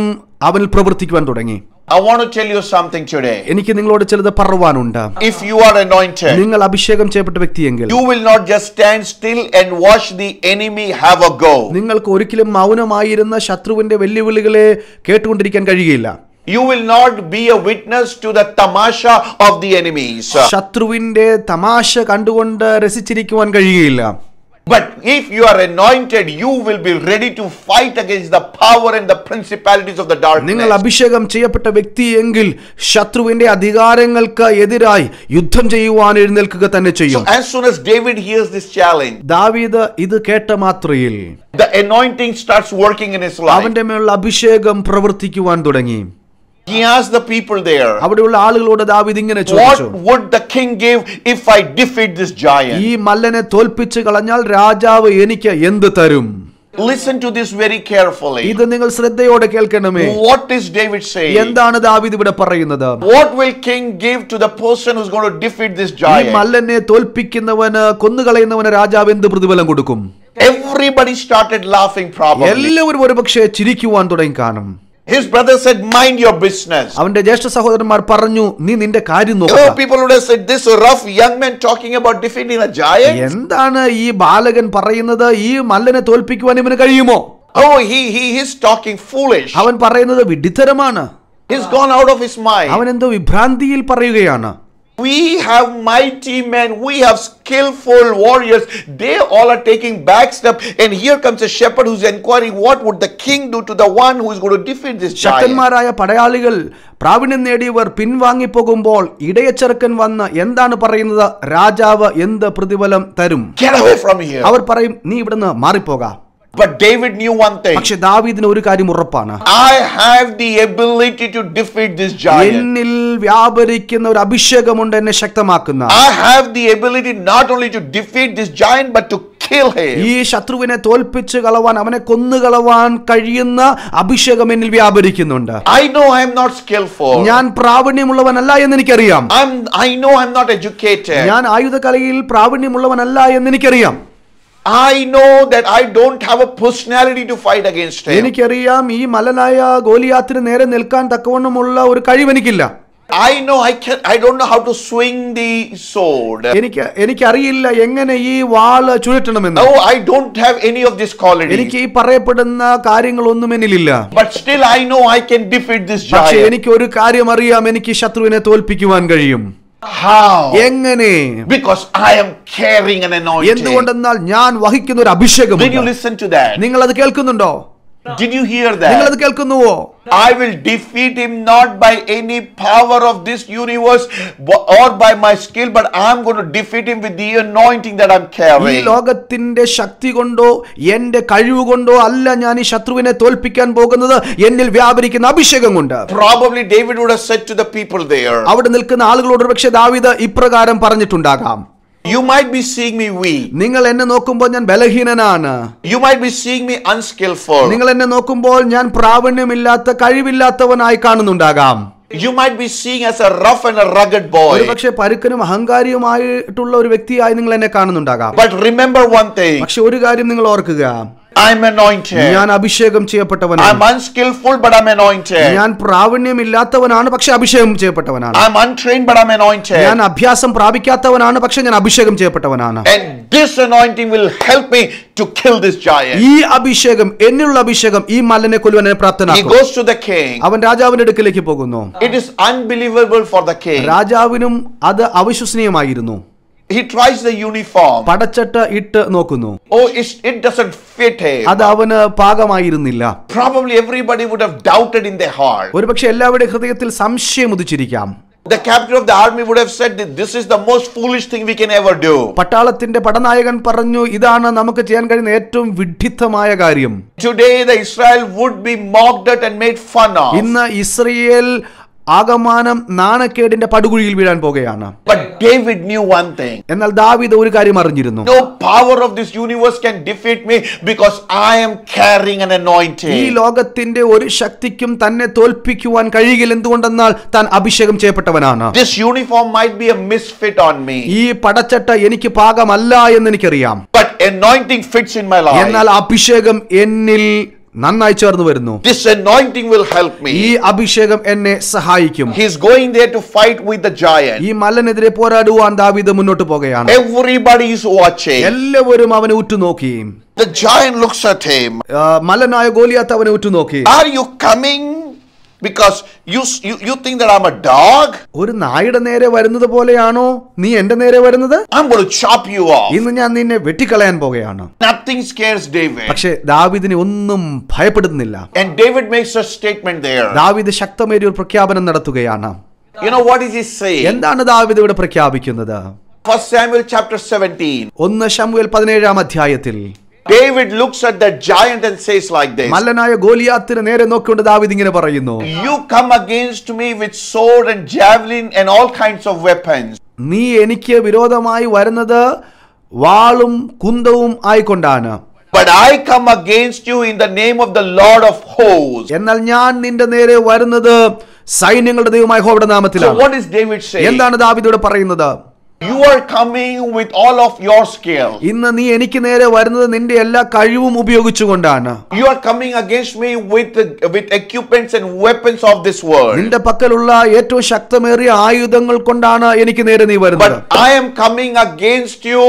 അവനിൽ പ്രവർത്തിക്കുവാൻ തുടങ്ങി. I want to tell you something today. എനിക്ക് നിങ്ങളോട് ചിലത് പറയുവാനുണ്ട്. If you are anointed, നിങ്ങൾ അഭിഷേകം ചെയ്യപ്പെട്ട വ്യക്തിയെങ്കിൽ you will not just stand still and watch the enemy have a go. നിങ്ങൾക്ക് ഒരിക്കലും മൗനമായിരുന്ന ശത്രുവിന്റെ വെല്ലുവിളികളെ കേട്ടുകൊണ്ടിരിക്കാൻ കഴിയുകയില്ല. You will not be a witness to the tamasha of the enemies. ശത്രുവിന്റെ തമാശ കണ്ടുകൊണ്ട് രസിച്ചിരിക്കുവാൻ കഴിയുകയില്ല. But if you are anointed, you will be ready to fight against the power and the principalities of the darkness. നിങ്ങൾ അഭിഷേകം ചെയ്യപ്പെട്ട വ്യക്തിയെങ്കിൽ ശത്രുവിന്റെ അധികാരങ്ങൾക്ക് എതിരായി യുദ്ധം ചെയ്യുവാൻ എഴുന്നേൽക്കുക തന്നെ ചെയ്യും. So as soon as David hears this challenge, ദാവീദ് ഇത് കേട്ട മാത്രയിൽ the anointing starts working in his life. അവന്റെ മേലുള്ള അഭിഷേകം പ്രവർത്തിക്കുവാൻ തുടങ്ങി. He asked the people there, അവിടെയുള്ള ആളുകളോട് ദാവീദ് ഇങ്ങനെ ചോദിച്ചു, what would the king give if I defeat this giant? ഈ മല്ലനെ തോൽപ്പിച്ചു കളഞ്ഞാൽ രാജാവ് എനിക്ക് എന്ത് തരും? Listen to this very carefully. ഇത് നിങ്ങൾ ശ്രദ്ധയോടെ കേൾക്കണമേ. What is David saying? എന്താണ് ദാവീദ് ഇവിടെ പറയുന്നത്? What will king give to the person who's going to defeat this ഈ giant? മല്ലനെ തോൽപ്പിക്കുന്നവന്, കൊന്നുകളയുന്നവന് രാജാവ് എന്ത് പ്രതിഫലം കൊടുക്കും? Everybody started laughing probably. എല്ലാവരും ഒരുപക്ഷെ ചിരിക്കുവാൻ തുടങ്ങി കാണും. His brother said, mind your business. അവന്റെ ജ്യേഷ്ഠ സഹോദരന്മാർ പറഞ്ഞു, നീ നിന്റെ കാര്യം Oh, നോക്കുക. people would have said, this rough young man talking about defeating a giant? എന്താണ് ഈ ബാലകൻ പറയുന്നത്? ഈ മല്ലനെ തോൽപ്പിക്കുവാൻ ഇവന് കഴിയുമോ? Oh, he is talking foolish. അവൻ പറയുന്നത് വിഡ്ഢിത്തരമാണ്. He's gone out of his mind. അവൻ എന്തോ വിഭ്രാന്തിയിൽ പറയുകയാണ്. We have mighty men, we have skillful warriors, they all are taking back step, and here comes a shepherd who's inquiring what would the king do to the one who is going to defeat this giant. ശക്തന്മാരായ പടയാളികൾ, പ്രാവീണ്യം നേടിയവർ പിൻവാങ്ങി പോകുമ്പോൾ ഇടയച്ചെറുക്കൻ വന്ന് എന്താണ് പറയുന്നത്? രാജാവ് എന്ത് പ്രതിഫലം തരും? Get away from here. അവർ പറയും, നീ ഇവിടുന്ന് മാറിപ്പോക. But David knew one thing. പക്ഷെ ദാവീദിന് ഒരു കാര്യം ഉറപ്പാണ്. I have the ability to defeat this giant. എന്നിൽ വ്യാപരിക്കുന്ന ഒരു അഭിഷേകമുണ്ട് എന്നെ ശക്തമാക്കുന്ന. I have the ability not only to defeat this giant but to kill him. ഈ ശത്രുവിനെ തോൽപ്പിച്ച് കളവാൻ, അവനെ കൊന്നുകളവാൻ കഴിയുന്ന അഭിഷേകം എന്നിൽ വ്യാപരിക്കുന്നുണ്ട്. I know I am not skillful. ഞാൻ പ്രാവീണ്യമുള്ളവനല്ല എന്ന് എനിക്കറിയാം. I know I am not educated. ഞാൻ ആയുധകലയിൽ പ്രാവീണ്യമുള്ളവനല്ല എന്ന് എനിക്കറിയാം. I know that I don't have a personality to fight against him. എനിക്കറിയാം ഈ മലനായ ഗോലിയാത്തിന് നേരെ നിൽക്കാൻ തക്കവണ്ണമുള്ള ഒരു കഴിവ് എനിക്കില്ല. I know I don't know how to swing the sword. എനിക്കറിയില്ല എങ്ങനെ ഈ വാള് ചുഴറ്റണമെന്ന്. Oh, I don't have any of this quality. എനിക്ക് ഈ പറയപ്പെടുന്ന കാര്യങ്ങളൊന്നും എന്നിലില്ല. But still I know I can defeat this giant. പക്ഷേ എനിക്ക് ഒരു കാര്യം അറിയാം, എനിക്ക് ശത്രുവിനെ തോൽപ്പിക്കുവാൻ കഴിയും. How? എങ്ങനെ? Because I am carrying an anointing. എന്തുകൊണ്ടെന്നാൽ ഞാൻ വഹിക്കുന്ന ഒരു അഭിഷേകമുണ്ട്. Did you listen to that? നിങ്ങൾ അത് കേൾക്കുന്നുണ്ടോ? Did you hear that? നിങ്ങൾ അത് കേൾക്കുന്നുവോ? I will defeat him not by any power of this universe or by my skill, but I am going to defeat him with the anointing that I am ഈ carrying. ലോകത്തിന്റെ ശക്തി കൊണ്ടോ എന്റെ കഴിവ് കൊണ്ടോ അല്ല ഞാൻ ഈ ശത്രുവിനെ തോൽപ്പിക്കാൻ പോകുന്നത്, എന്നിൽ വ്യാപരിക്കുന്ന അഭിഷേകം കൊണ്ട്. Probably David would have said to the people there. അവിടെ നിൽക്കുന്ന ആളുകളോട് പക്ഷേ ദാവീദ് ഇപ്രകാരം പറഞ്ഞിട്ടുണ്ടാകാം. You might be seeing me weak. നിങ്ങൾ എന്നെ നോക്കുമ്പോൾ ഞാൻ ബലഹീനനാണ്. You might be seeing me unskillful. നിങ്ങൾ എന്നെ നോക്കുമ്പോൾ ഞാൻ പ്രാവീണ്യമില്ലാത്ത, കഴിവില്ലാത്തവനായി കാണുന്നുണ്ടാകാം. You might be seeing as a rough and a rugged boy. ഒരുപക്ഷെ പരുക്കനും അഹങ്കാരിയുമായിട്ടുള്ള ഒരു വ്യക്തിയായി നിങ്ങൾ എന്നെ കാണുന്നുണ്ടാകാം. But remember one thing. പക്ഷെ ഒരു കാര്യം നിങ്ങൾ ഓർക്കുക, I'm anointed. ഞാൻ അഭിഷേകം ചെയ്യപ്പെട്ടവനാണ്. I'm unskillful but I'm anointed. ഞാൻ പ്രാവീണ്യമില്ലാത്തവനാണ്, പക്ഷെ അഭിഷേകം ചെയ്യപ്പെട്ടവനാണ്. I'm untrained but I'm anointed. ഞാൻ അഭ്യാസം പ്രാപിക്കാത്തവനാണ്, പക്ഷെ ഞാൻ അഭിഷേകം ചെയ്യപ്പെട്ടവനാണ്. And this anointing will help me to kill this giant. ഈ അഭിഷേകം, എന്നിലുള്ള അഭിഷേകം ഈ മല്ലനെ കൊല്ലുവാൻ എന്നെ He പ്രാപ്തനാക്കും. goes to the king. അവൻ രാജാവിന്റെ അടുക്കലേക്ക് പോകുന്നു. It is unbelievable for the king. രാജാവിനും അത് അവിശ്വസനീയമായിരുന്നു. He tries the uniform. പടച്ചട്ട ഇട്ട് നോക്കുന്നു. Oh, it doesn't fit him. അത് അവന് പാകമായിരുന്നില്ല. Probably everybody would have doubted in their heart. ഒരുപക്ഷെ എല്ലാവരുടെ ഹൃദയത്തിൽ സംശയം ഉദിച്ചിരിക്കാം. The captain of the army would have said that this is the most foolish thing we can ever do. പട്ടാളത്തിന്റെ പടനായകൻ പറഞ്ഞു, ഇതാണ് നമുക്ക് ചെയ്യാൻ കഴിയുന്ന ഏറ്റവും വിഡ്ഢിത്തമായ കാര്യം. Today the Israel would be mocked at and made fun of. ഇന്ന് ഇസ്രായേൽ ആകമാനം നാണക്കേടിന്റെ പടുകുഴിയിൽ വീഴാൻ പോകുകയാണ്. But David knew one thing. എന്നാൽ ദാവീദ് ഒരു കാര്യം അറിഞ്ഞിരുന്നു. No power of this universe can defeat me because I am carrying an anointing. ഈ ലോകത്തിന്റെ ഒരു ശക്തിക്കും തന്നെ തോൽപ്പിക്കുവാൻ കഴിയില്ല. എന്തുകൊണ്ടെന്നാൽ താൻ അഭിഷേകം ചെയ്യപ്പെട്ടവനാണ്. This uniform might be a misfit on me. ഈ പടച്ചട്ട എനിക്ക് പാകമല്ല എന്ന് എനിക്കറിയാം. But anointing fits in my life. എന്നാൽ അഭിഷേകം എന്നിൽ നന്നായി ചേർന്ന് വരുന്നു. This anointing will help me. ഈ അഭിഷേകം എന്നെ സഹായിക്കും. He is going there to fight with the giant. ഈ മല്ലനെതിരെ പോരാടുവാൻ ദാവീദ് മുന്നോട്ട് പോകുകയാണ്. Everybody is watching. എല്ലാവരും അവനെ ഉറ്റുനോക്കി. The giant looks at him. മല്ലനായ Goliath അവനെ ഉറ്റുനോക്കി. Are you coming because you think that I'm a dog? ഒരു നായുടെ നേരെ വരുന്നത് പോലെയാണോ നീ എന്റെ നേരെ വരുന്നത്? I'm going to chop you off. ഇന്ന് ഞാൻ നിന്നെ വെട്ടിക്കളയാൻ പോകുകയാണ്. Nothing scares David. പക്ഷേ ദാവീദിനെ ഒന്നും ഭയപ്പെടുന്നില്ല. And David makes a statement there. ദാവീദ് ശക്തമേറിയ ഒരു പ്രഖ്യാപനം നടത്തുകയാണ്. You know what is he saying? എന്താണ് ദാവീദ് ഇവിടെ പ്രഖ്യാപിക്കുന്നത്? 1 Samuel chapter 17. 1 ശമൂവേൽ 17-ാം അധ്യായത്തിൽ David looks at that giant and says like this. മല്ലനായ ഗോലിയാത്തിനെ നേരെ നോക്കിക്കൊണ്ട് ദാവീദ് ഇങ്ങനെ പറയുന്നു, You come against me with sword and javelin and all kinds of weapons. നീ എനിക്ക് വിരോധമായി വരുന്നത് വാളും കുന്തവും ആയിക്കൊണ്ടാണ്. But I come against you in the name of the Lord of hosts. എന്നാൽ ഞാൻ നിന്റെ നേരെ വരുന്നത് സൈന്യങ്ങളുടെ ദൈവമായ യഹോവയുടെ So നാമത്തിലാണ്. what is David saying? എന്താണ് ദാവീദ് ഇവിടെ പറയുന്നത്? You are coming with all of your skill. ഇന്ന് നീ എനിക്ക് നേരെ വരുന്നത് നിന്റെ എല്ലാ കഴിവും ഉപയോഗിച്ചുകൊണ്ടാണ്. You are coming against me with equipments and weapons of this world. നിന്റെ പക്കലുള്ള ഏറ്റവും ശക്തമേറിയ ആയുധങ്ങൾ കൊണ്ടാണ് എനിക്ക് നേരെ നീ വരുന്നത്. But I am coming against you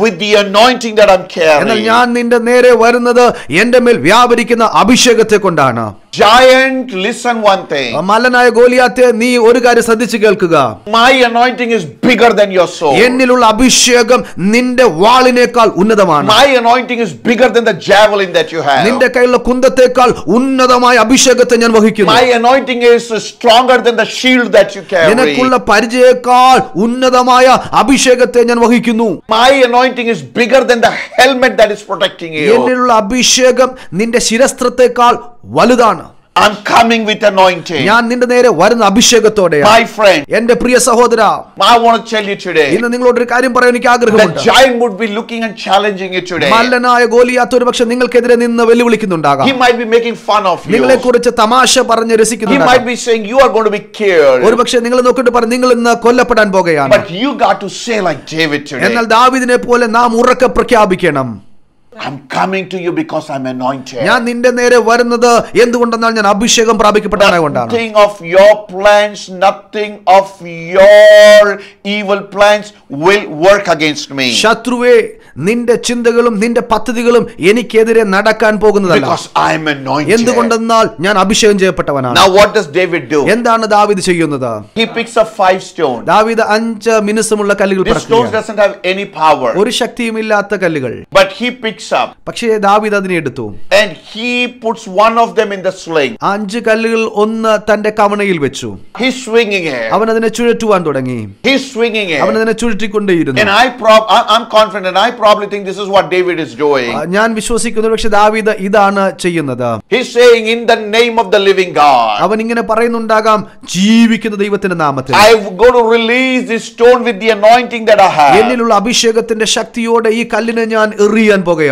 with the anointing that I'm എന്നാൽ carrying. ഞാൻ നിന്റെ നേരെ വരുന്നത് എന്റെ മേൽ വ്യാപരിക്കുന്ന അഭിഷേകത്തെ കൊണ്ടാണ്. Giant, listen one thing. മല്ലനായ ഗോലിയാത്തെ, നീ ഒരു കാര്യം ശ്രദ്ധിച്ചു കേൾക്കുക. My anointing is bigger than your sword. എന്നിലുള്ള അഭിഷേകം നിന്റെ വാളിനേക്കാൾ ഉന്നതമാണ്. My anointing is bigger than the javelin that you have. നിന്റെ കയ്യിലുള്ള കുന്തത്തേക്കാൾ ഉന്നതമായ അഭിഷേകത്തെ ഞാൻ വഹിക്കുന്നു. My anointing is stronger than the shield that you carry. നിനക്കുള്ള പരിചയേക്കാൾ ഉന്നതമായ അഭിഷേകത്തെ ഞാൻ വഹിക്കുന്നു. My anointing is bigger than the helmet that is protecting you. എന്നിലുള്ള അഭിഷേകം നിന്റെ ശിരസ്ത്രത്തേക്കാൾ വലുതാണ്. I'm coming with anointing. ഞാൻ നിന്റെ നേരെ വരുന്ന അഭിഷേകത്തോടെയാണ്. My friend, എന്റെ പ്രിയ സഹോദരാ, I want to tell you today, ഇന്ന് നിങ്ങളോട് ഒരു കാര്യം പറയാൻ എനിക്ക് the ആഗ്രഹമുണ്ട്. giant would be looking and challenging you today. മല്ലനായ Goliath ഒരുപക്ഷെ നിങ്ങൾക്കെതിരെ നിന്ന് വെല്ലുവിളിക്കുന്നുണ്ടാകാം. He might be making fun of you. നിങ്ങളെ കുറിച്ച് തമാശ പറഞ്ഞ് He രസിക്കുന്നുണ്ടാകാം. might be saying you are going to be killed. ഒരുപക്ഷെ നിങ്ങൾ നോക്കിയിട്ട് പറഞ്ഞു നിങ്ങൾ ഇന്ന് കൊല്ലപ്പെടാൻ പോകുകയാണ്. But you got to say like David today, എന്നാൽ ദാവീദിനെ പോലെ നാം ഉറക്കെ പ്രഖ്യാപിക്കണം, I'm coming to you because I'm anointed. ഞാൻ നിന്റെ നേരെ വരുന്നത് എന്തുകൊണ്ടെന്നാൽ ഞാൻ അഭിഷേകം പ്രാപിക്കപ്പെട്ടവനാകൊണ്ടാണ്. Nothing of your plans, nothing of your evil plans will work against me. ശത്രുവേ, നിന്റെ ചിന്തകളും നിന്റെ പദ്ധതികളും എനിക്കെതിരെ നടക്കാൻ പോകുന്നതല്ല. Because I'm anointed. എന്തുകൊണ്ടെന്നാൽ ഞാൻ അഭിഷേകം ചെയ്യപ്പെട്ടവനാണ്. Now what does David do? എന്താണ് ദാവീദ് ചെയ്യുന്നത്? He picks up 5 stones. ദാവീദ് 5 മിനുസമുള്ള കല്ലുകൾ These stones doesn't have any power. ഒരു ശക്തിയുമില്ലാത്ത കല്ലുകൾ. But he picks up. പക്ഷേ ദാവീദ് അതിനെ എടുത്തു. And he puts one of them in the sling. 5 കല്ലുകൾ ഒന്ന് തന്റെ കവണയിൽ വെച്ചു. He's swinging it. അവൻ അതിനെ ചുഴറ്റുവാൻ തുടങ്ങി. He's swinging it. അവൻ അതിനെ ചുഴറ്റിക്കൊണ്ടേയിരുന്നു. And I'm confident. I probably think this is what David is doing. ഞാൻ വിശ്വസിക്കുന്നു പക്ഷേ ദാവീദ് ഇതാണ് ചെയ്യുന്നത്. He's saying in the name of the living God. അവൻ ഇങ്ങനെ പറയുന്നുണ്ടാകാം, ജീവിക്കുന്ന ദൈവത്തിന്റെ നാമത്തിൽ I'm going to release this stone with the anointing that I have. എന്നിലുള്ള അഭിഷേകത്തിന്റെ ശക്തിയോടെ ഈ കല്ലിനെ ഞാൻ എറിയാൻ പോകുകയാണ്.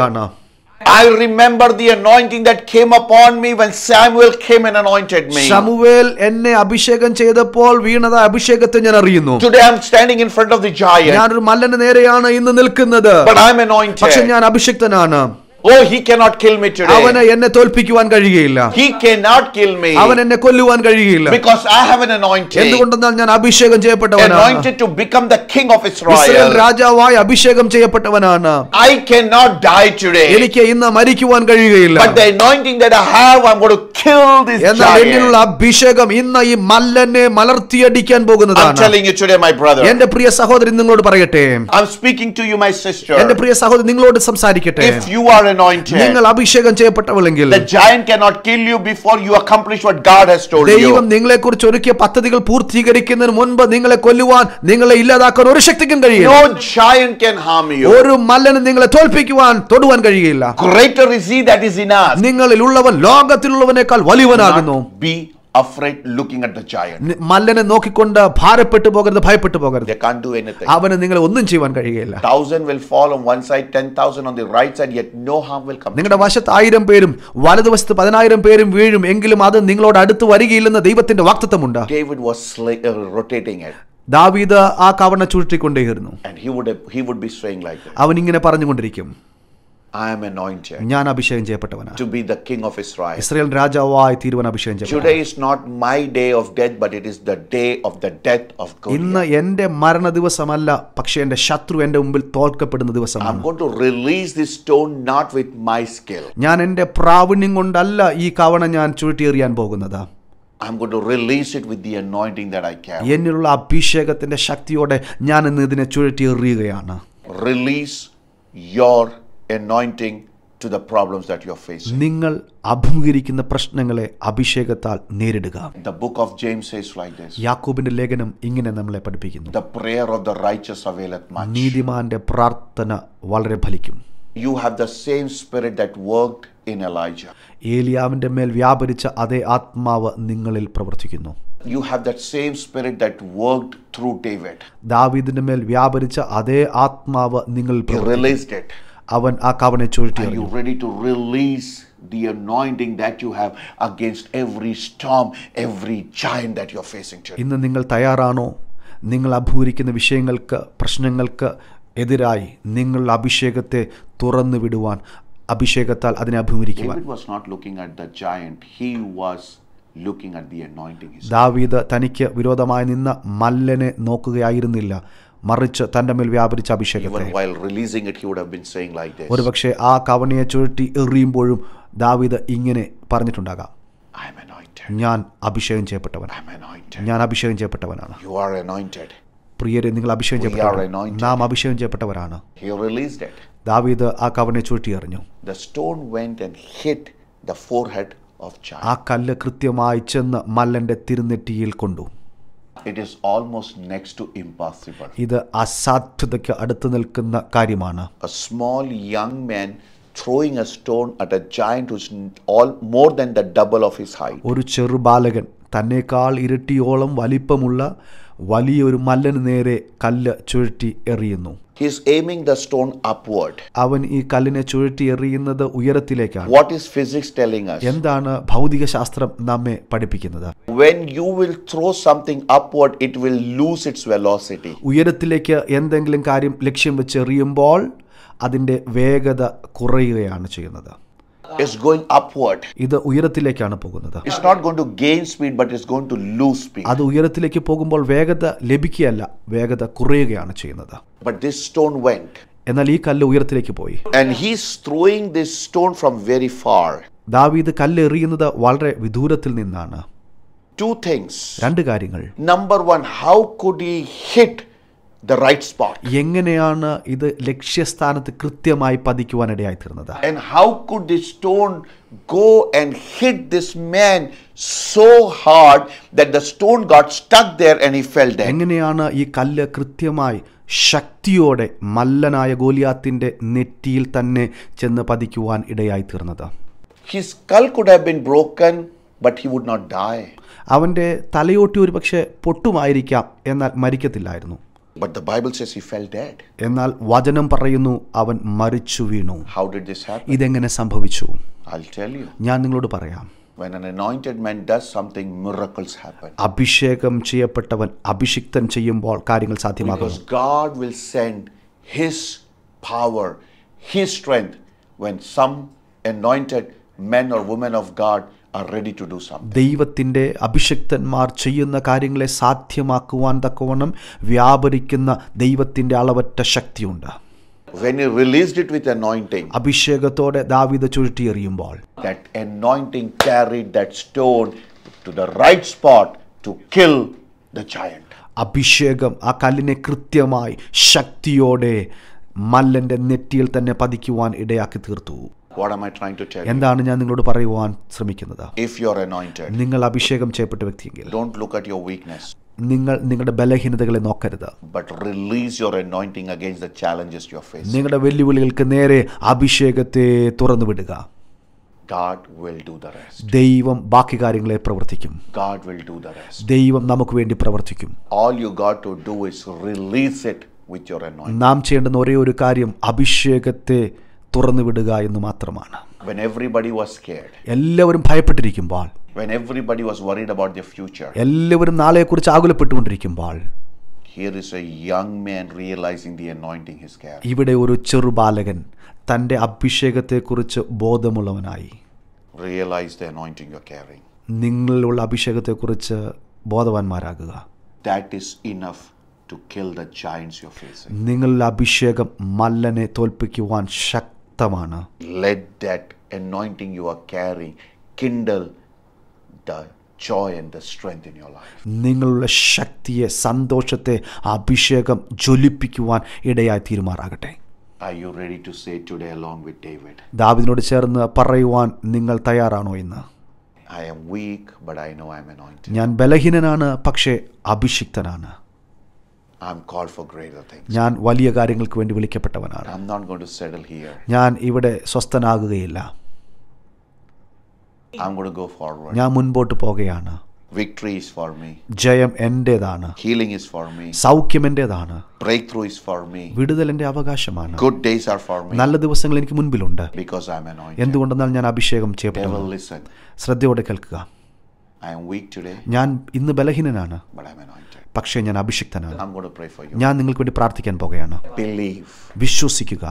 I remember the anointing that came upon me when Samuel came and anointed me. ശമൂവേൽ എന്നെ അഭിഷേകം ചെയ്തപ്പോൾ വീണത അഭിഷേകത്തെ ഞാൻ അറിയുന്നു. Today I'm standing in front of the giant. ഞാനൊരു മല്ലന് നേരെയാണ് ഇന്ന് നിൽക്കുന്നത്. But I'm anointed. പക്ഷെ ഞാൻ അഭിഷിക്തനാണ്. Oh, he cannot kill me today. അവന് എന്നെ തോൽപ്പിക്കുവാൻ കഴിയുകയില്ല. He cannot kill me. അവൻ എന്നെ കൊല്ലുവാൻ കഴിയുകയില്ല. Because I have an anointing. എന്തുകൊണ്ടെന്നാൽ ഞാൻ അഭിഷേകം ചെയ്യപ്പെട്ടവനാണ്. Anointed to become the king of Israel Israel. രാജാവായി അഭിഷേകം ചെയ്യപ്പെട്ടവനാണ്. I cannot die today. എനിക്ക് ഇന്ന് മരിക്കുവാൻ കഴിയുകയില്ല. But the anointing that I have, I'm going to kill this എന്നാൽ എന്നിലുള്ള giant. അഭിഷേകം ഇന്ന് ഈ മല്ലനെ മലർത്തിയടിക്കാൻ I'm പോകുന്നതാണ്. telling you today, my brother. എന്റെ പ്രിയ സഹോദരി നിങ്ങളോട് പറയട്ടെ. I'm speaking to you, my sister. എന്റെ പ്രിയ സഹോദരി നിങ്ങളോട് സംസാരിക്കട്ടെ. If you are anointed, നിങ്ങൾ അഭിഷേകം ചെയ്യപ്പെട്ടവളെങ്കിൽ the giant cannot kill you before you accomplish what God has told ദൈവം you. നിങ്ങളെ കുറിച്ച് ഒരുക്കിയ പദ്ധതികൾ പൂർത്തീകരിക്കുന്നതിന് മുൻപ് നിങ്ങളെ കൊല്ലുവാൻ, നിങ്ങളെ ഇല്ലാതാക്കാൻ ഒരു ശക്തിക്കും കഴിയില്ല. No giant can harm you. ഒരു മല്ലന് നിങ്ങളെ തോൽപ്പിക്കുവാൻ, തൊടുവാൻ കഴിയുകയില്ല. Greater is he that is in us. നിങ്ങളിൽ ഉള്ളവൻ ലോകത്തിലുള്ളവനേക്കാൾ വലിയവനാകുന്നു. Not be afraid looking at the giant. മല്ലനെ നോക്കിക്കൊണ്ട് ഭാരപ്പെട്ടു പോകരുത്, ഭയപ്പെട്ടു പോകരുത്. They can't do anything. അവന് നിങ്ങളെ ഒന്നും ചെയ്യുവാൻ കഴിയുകയില്ല. 1,000 will fall on one side, 10,000 on the right side, yet no harm will come. നിങ്ങളുടെ വശത്ത് 1000 പേരും വലതുവശത്ത് 10,000 പേരും വീഴും, എങ്കിലും അത് നിങ്ങളോട് അടുത്ത് വരികയില്ലെന്ന് ദൈവത്തിന്റെ വാഗ്ദത്തമുണ്ട്. David was rotating it. ദാവീദ് ആ കവണ ചുഴറ്റിക്കൊണ്ടേയിരുന്നു. And he would be saying like that. അവൻ ഇങ്ങനെ പറഞ്ഞുകൊണ്ടിരിക്കും, I am anointed ഞാൻ അഭിഷേകം ചെയ്യപ്പെട്ടവനാണ്. to be the king of Israel. Israel രാജാവായി തീരുവാൻ അഭിഷേകം ചെയ്യപ്പെട്ടു. Today is not my day of death, but it is the day of the death of ഇന്ന് Goliath. എന്റെ മരണ ദിവസമല്ല, പക്ഷേ എന്റെ ശത്രു എന്റെ മുമ്പിൽ തോൽക്കപ്പെടുന്ന ദിവസമാണ്. I'm going to release this stone not with my skill. ഞാൻ എന്റെ പ്രാവീണ്യം കൊണ്ടല്ല ഈ കവണ ഞാൻ ചുഴറ്റിയെറിയാൻ പോകുന്നത്. I'm going to release it with the anointing that I carry. എന്നിലുള്ള അഭിഷേകത്തിന്റെ ശക്തിയോടെ ഞാൻ ഇന്ന് ഇതിനെ ചുഴറ്റിയെറിയുകയാണ്. Release your anointing to the problems that you're facing. നിങ്ങൾ അഭിമുഖീകരിക്കുന്ന പ്രശ്നങ്ങളെ അഭിഷേകത്താൽ നേരിടുക. The book of James says like this. യാക്കോബിന്റെ ലേഖനം ഇങ്ങനെ നമ്മളെ പഠിപ്പിക്കുന്നു, The prayer of the righteous availeth much. നീതിമാന്റെ പ്രാർത്ഥന വളരെ ഫലിക്കും. You have the same spirit that worked in Elijah. ഏലിയാവിന്റെ മേൽ വ്യാപരിച്ച അതേ ആത്മാവ് നിങ്ങളിൽ പ്രവർത്തിക്കുന്നു. You have that same spirit that worked through David. ദാവീദിന്റെ മേൽ വ്യാപരിച്ച അതേ ആത്മാവ് നിങ്ങളിൽ He released it. അവൻ ആ കവണെ ചുഴറ്റി. Are you ready to release the anointing that you have against every storm, every giant that you're facing today? ഇന്ന് നിങ്ങൾ തയ്യാറാണോ? നിങ്ങൾ അഭിമുഖീകരിക്കുന്ന വിഷയങ്ങൾക്ക്, പ്രശ്നങ്ങൾക്ക് എതിരായി നിങ്ങളുടെ അഭിഷേകത്തെ തുറന്നു വിടുവാൻ, അഭിഷേകത്താൽ അതിനെ അഭിമുഖീകരിക്കുവാൻ. David was not looking at the giant. He was looking at the anointing. ദാവീദ് തനിക്ക് വിരോധമായി നിന്ന മല്ലനെ നോക്കുകയായിരുന്നില്ല, മറിച്ച് തന്റെ മേൽ വ്യാപരിച്ച അഭിഷേകത്തെ. Even while releasing it, he would have been saying like this. ഒരുപക്ഷെ ആ കവണയെ ചുഴറ്റി എറിയുമ്പോഴും ദാവീദ് ഇങ്ങനെ പറഞ്ഞിട്ടുണ്ടാകാം, I am anointed. ഞാൻ അഭിഷേകം ചെയ്യപ്പെട്ടവനാണ്. I am anointed. ഞാൻ അഭിഷേകം ചെയ്യപ്പെട്ടവനാണ്. You are anointed. പ്രിയരെ, നിങ്ങൾ അഭിഷേകം We are ചെയ്യപ്പെട്ടവരാണ്. anointed. നാം അഭിഷേകം ചെയ്യപ്പെട്ടവരാണ്. He released it. ദാവീദ് ആ കവറിനെ ചുഴറ്റി എറിഞ്ഞു. The stone went and hit the forehead of ആ giant. കല്ല് കൃത്യമായി ചെന്ന് മല്ലന്റെ തിരുനെറ്റിയിൽ കൊണ്ടു. It is almost next to impossible. ഇത് അസാധ്യതയ്ക്ക് അടുത്ത് നിൽക്കുന്ന കാര്യമാണ്. A small young man throwing a stone at a giant who's all more than the double of his height. ഒരു ചെറുബാലകൻ തന്നേക്കാൾ ഇരട്ടിയോളം വലിപ്പമുള്ള വലിയൊരു മല്ലന് നേരെ കല്ല് ചുഴറ്റി എറിയുന്നു. He is aiming the stone upward. അവൻ ഈ കല്ലിനെ ചുഴറ്റി എറിയുന്നത് ഉയരത്തിലേക്കാണ്. What is physics telling us? എന്താണ് ഭൗതിക ശാസ്ത്രം നമ്മെ പഠിപ്പിക്കുന്നത്? When you will throw something upward, it will lose its velocity. ഉയരത്തിലേക്ക് എന്തെങ്കിലും കാര്യം ലക്ഷ്യം വെച്ച് എറിയുമ്പോൾ അതിൻ്റെ വേഗത കുറയുകയാണ് ചെയ്യുന്നത്. It's going upward. ഇത് ഉയരത്തിലേക്കാണ് പോകുന്നത്. It's not going to gain speed, but it's going to lose speed. അത് ഉയരത്തിലേക്ക് പോകുമ്പോൾ വേഗത ലഭിക്കുകയല്ല, വേഗത കുറയുകയാണ് ചെയ്യുന്നത്. But this stone went. എന്നാൽ ഈ കല്ല് ഉയരത്തിലേക്ക് പോയി. And he's throwing this stone from very far. ദാവീദ് കല്ല് എറിയുന്നത് വളരെ വിദൂരത്തിൽ നിന്നാണ്. Two things. രണ്ട് കാര്യങ്ങൾ. Number one, how could he hit the right spot? എങ്ങനെയാണ് ഇത് ലക്ഷ്യസ്ഥാനത്ത് കൃത്യമായി പതിക്കുവാനിടയായി തീർന്നത്? And how could this stone go and hit this man so hard that the stone got stuck there and he fell dead? എങ്ങനെയാണ് ഈ കല്ല് കൃത്യമായി ശക്തിയോടെ മല്ലനായ ഗോലിയാത്തിന്റെ നെറ്റിയിൽ തന്നെ ചെന്ന് പതിക്കുവാൻ ഇടയായി തീർന്നത്? His skull could have been broken, but he would not die. അവന്റെ തലയോട്ടി ഒരു പക്ഷേ പൊട്ടുമായിരിക്കാം, എന്നാൽ മരിക്കത്തില്ലായിരുന്നു. But the Bible says he fell dead. എന്നാൽ വചനം പറയുന്നു അവൻ മരിച്ചു വീണു. How did this happen? ഇതെങ്ങനെ സംഭവിച്ചു? I'll tell you. ഞാൻ നിങ്ങളോട് പറയാം. When an anointed man does something, miracles happen. അഭിഷേകം ചെയ്യപ്പെട്ടവൻ അഭിഷിക്തൻ ചെയ്യുമ്പോൾ കാര്യങ്ങൾ സാധ്യമാകുന്നു. Because God will send His power, His strength when some anointed men or women of God are ready to do something. ദൈവത്തിൻ്റെ അഭിഷിക്തന്മാർ ചെയ്യുന്ന കാര്യങ്ങളെ സാധ്യമാക്കുവാൻ തക്കവണ്ണം വ്യാപരിക്കുന്ന ദൈവത്തിൻ്റെ അളവറ്റ ശക്തിയുണ്ട്. When he released it with anointing, അഭിഷേകത്തോടെ ദാവീദ് ചുഴറ്റിയെറിയുമ്പോൾ that anointing carried that stone to the right spot to kill the giant. അഭിഷേകം ആ കല്ലിനെ കൃത്യമായി ശക്തിയോടെ മല്ലന്റെ നെറ്റിയിൽ തന്നെ പതിക്കുവാൻ ഇടയാക്കി തീർത്തു. What am I trying to tell you? എന്താണ് ഞാൻ നിങ്ങളോട് പറയുവാൻ ശ്രമിക്കുന്നത്? If you are anointed, നിങ്ങൾ അഭിഷേകം ചെയ്യപ്പെട്ട വ്യക്തിയെങ്കിൽ don't look at your weakness, നിങ്ങൾ നിങ്ങളുടെ ബലഹീനതകളെ നോക്കരുത്. but release your anointing against the challenges you are facing. നിങ്ങളുടെ വെല്ലുവിളികൾക്ക് നേരെ അഭിഷേകത്തെ തുറന്നു വിടുക. God will do the rest. ദൈവം ബാക്കി കാര്യങ്ങളെ പ്രവർത്തിക്കും. God will do the rest. ദൈവം നമുക്ക് വേണ്ടി പ്രവർത്തിക്കും. All you got to do is release it with your anointing. നാം ചെയ്യേണ്ടുന്ന ഒരേ ഒരു കാര്യം അഭിഷേകത്തെ തുറന്നു വിടുക എന്ന് മാത്രമാണ്. When everybody was scared, എല്ലാവരും ഭയപ്പെട്ടിരിക്കുമ്പോൾ, when everybody was worried about their future, എല്ലാവരും നാളെക്കുറിച്ച് ആകുലപ്പെട്ടുകൊണ്ടിരിക്കുമ്പോൾ, here is a young man realizing the anointing he's carrying. ഇവിടെ ഒരു ചെറുബാലകൻ തൻ്റെ അഭിഷേകത്തെക്കുറിച്ച് ബോധമുള്ളവനായി. Realize the anointing you're carrying. നിങ്ങളിലുള്ള അഭിഷേകത്തെക്കുറിച്ച് ബോധവാന്മാരാകുക. That is enough to kill the giants you're facing. നിങ്ങളുടെ അഭിഷേകം മല്ലനെ തോൽപ്പിക്കുവാൻ ശക്തമാണ്. Let that anointing you are carrying kindle the joy and the strength in your life. നിങ്ങളുടെ ശക്തിയെ, സന്തോഷത്തെ അഭിഷേകം ജ്വലിപ്പിക്കുവാൻ ഇടയായി തീരുമാറാകട്ടെ. Are you ready to say today along with David? ദാവീദിനോട് ചേർന്ന് പറയുവാൻ നിങ്ങൾ തയ്യാറാണോ ഇന്ന്? I am weak, but I know I'm anointed. ഞാൻ ബലഹീനനാണ്, പക്ഷേ അഭിഷിക്തനാണ്. I'm called for greater things. ഞാൻ വലിയ കാര്യങ്ങൾക്ക് വേണ്ടി വിളിക്കപ്പെട്ടവനാണ്. I'm not going to settle here. ഞാൻ ഇവിടെ സ്വസ്ഥനാകുകയില്ല. I'm going to go forward. ഞാൻ മുൻപോട്ട് പോകുകയാണ്. Victory is for me. ജയം എൻ്റേതാണ്. Healing is for me. സൗഖ്യം എൻ്റേതാണ്. Breakthrough is for me. വിടുതൽ എൻ്റെ അവകാശമാണ്. Good days are for me. നല്ല ദിവസങ്ങൾ എനിക്ക് മുൻപിലുണ്ട്. Because I'm anointed. എന്തുകൊണ്ടെന്നാൽ ഞാൻ അഭിഷേകം Devil, ചെയ്യപ്പെട്ടു. listen. ശ്രദ്ധയോടെ കേൾക്കുക. I am weak today, ഞാൻ ഇന്ന് ബലഹീനനാണ്, but I'm anointed. പക്ഷേ ഞാൻ അഭിഷിക്തനാണ്. I'm going to pray for you. ഞാൻ നിങ്ങൾക്ക് വേണ്ടി പ്രാർത്ഥിക്കാൻ പോകുകയാണ്. Believe വിശ്വസിക്കുക.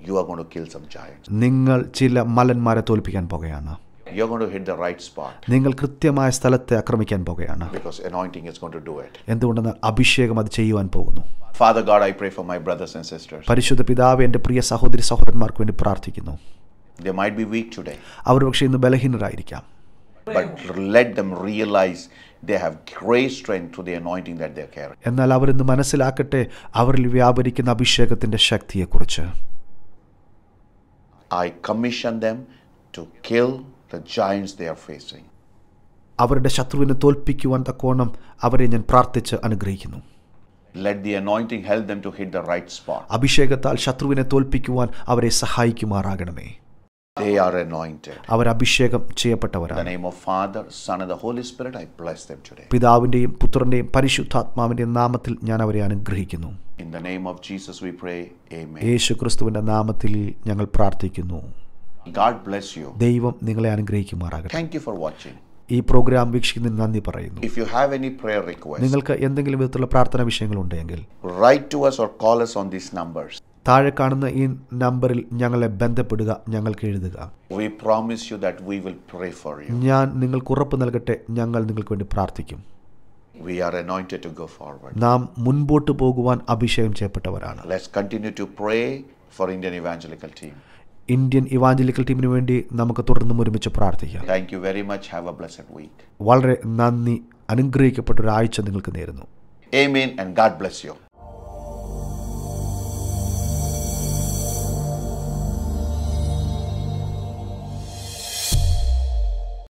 you are going to kill some giants. നിങ്ങൾ ചില മലന്മാരെ തോൽപ്പിക്കാൻ പോകുകയാണ്. You're going to hit the right spot. നിങ്ങൾ കൃത്യമായ സ്ഥലത്തെ ആക്രമിക്കാൻ പോകുകയാണ്. Because anointing is going to do it. എന്തുകൊണ്ടെന്നാൽ അഭിഷേകം അത് ചെയ്യുവാൻ പോകുന്നു. Father God, I pray for my brothers and sisters. പരിശുദ്ധ പിതാവേ, എൻ്റെ പ്രിയ സഹോദരി സഹോദരന്മാർക്ക് വേണ്ടി പ്രാർത്ഥിക്കുന്നു. They might be weak today, അവർ പക്ഷേ ഇന്ന് ബലഹീനരായിരിക്കാം. but let them realize they have great strength through the anointing that they are carrying. എന്നാൽ അവരിന്ന് മനസ്സിലാക്കട്ടെ അവരിൽ വ്യാപരിക്കുന്ന അഭിഷേകത്തിന്റെ ശക്തിയെക്കുറിച്ച്. I commission them to kill the giants they are facing. അവരുടെ ശത്രുവിനെ തോൽപ്പിക്കുവാൻ തക്കോണം അവരെ ഞാൻ പ്രാർത്ഥിച്ച് അനുഗ്രഹിക്കുന്നു. Let the anointing help them to hit the right spot. അഭിഷേകത്താൽ ശത്രുവിനെ തോൽപ്പിക്കുവാൻ അവരെ സഹായിക്കുമാറാകണമേ. They are anointed. അവർ അഭിഷേകം In the ചെയ്യപ്പെട്ടവരാണ്. name of Father, Son, and the Holy Spirit, I bless them today. പിതാവിന്റെയും പുത്രന്റെയും പരിശുദ്ധാത്മാവിന്റെയും നാമത്തിൽ ഞാൻ അവരെ അനുഗ്രഹിക്കുന്നു. In the name of Jesus we pray. Amen. യേശുക്രിസ്തുവിന്റെ നാമത്തിൽ ഞങ്ങൾ പ്രാർത്ഥിക്കുന്നു. God bless you. ദൈവം നിങ്ങളെ അനുഗ്രഹിക്കുമാറാകട്ടെ. Thank you for watching. ഈ പ്രോഗ്രാം വീക്ഷിക്കുന്നതിന് നന്ദി പറയുന്നു. If you have any prayer requests, നിങ്ങൾക്ക് എന്തെങ്കിലും വിധത്തിലുള്ള പ്രാർത്ഥന വിഷയങ്ങളുണ്ടെങ്കിൽ write to us or call us on these numbers. താഴെ കാണുന്ന ഈ നമ്പറിൽ ഞങ്ങളെ ബന്ധപ്പെടുക, ഞങ്ങൾക്ക് എഴുതുക. We promise you that we will pray for you. ഞാൻ നിങ്ങൾക്ക് ഉറപ്പ് നൽകട്ടെ, ഞങ്ങൾ നിങ്ങൾക്ക് വേണ്ടി പ്രാർത്ഥിക്കും. We are anointed to go forward. നാം മുൻപോട്ട് പോകുവാൻ അഭിഷേകം ചെയ്യപ്പെട്ടവരാണ്. Let's continue to pray for Indian Evangelical Team. Indian evangelical ടീമിന് വേണ്ടി നമുക്ക് തുടർന്നും ഒരുമിച്ച് പ്രാർത്ഥിക്കാം. Thank you very much. Have a blessed week. വളരെ നന്ദി. അനുഗ്രഹിക്കപ്പെട്ട ഒരാഴ്ച നിങ്ങൾക്ക് നേരുന്നു. Amen and God bless you.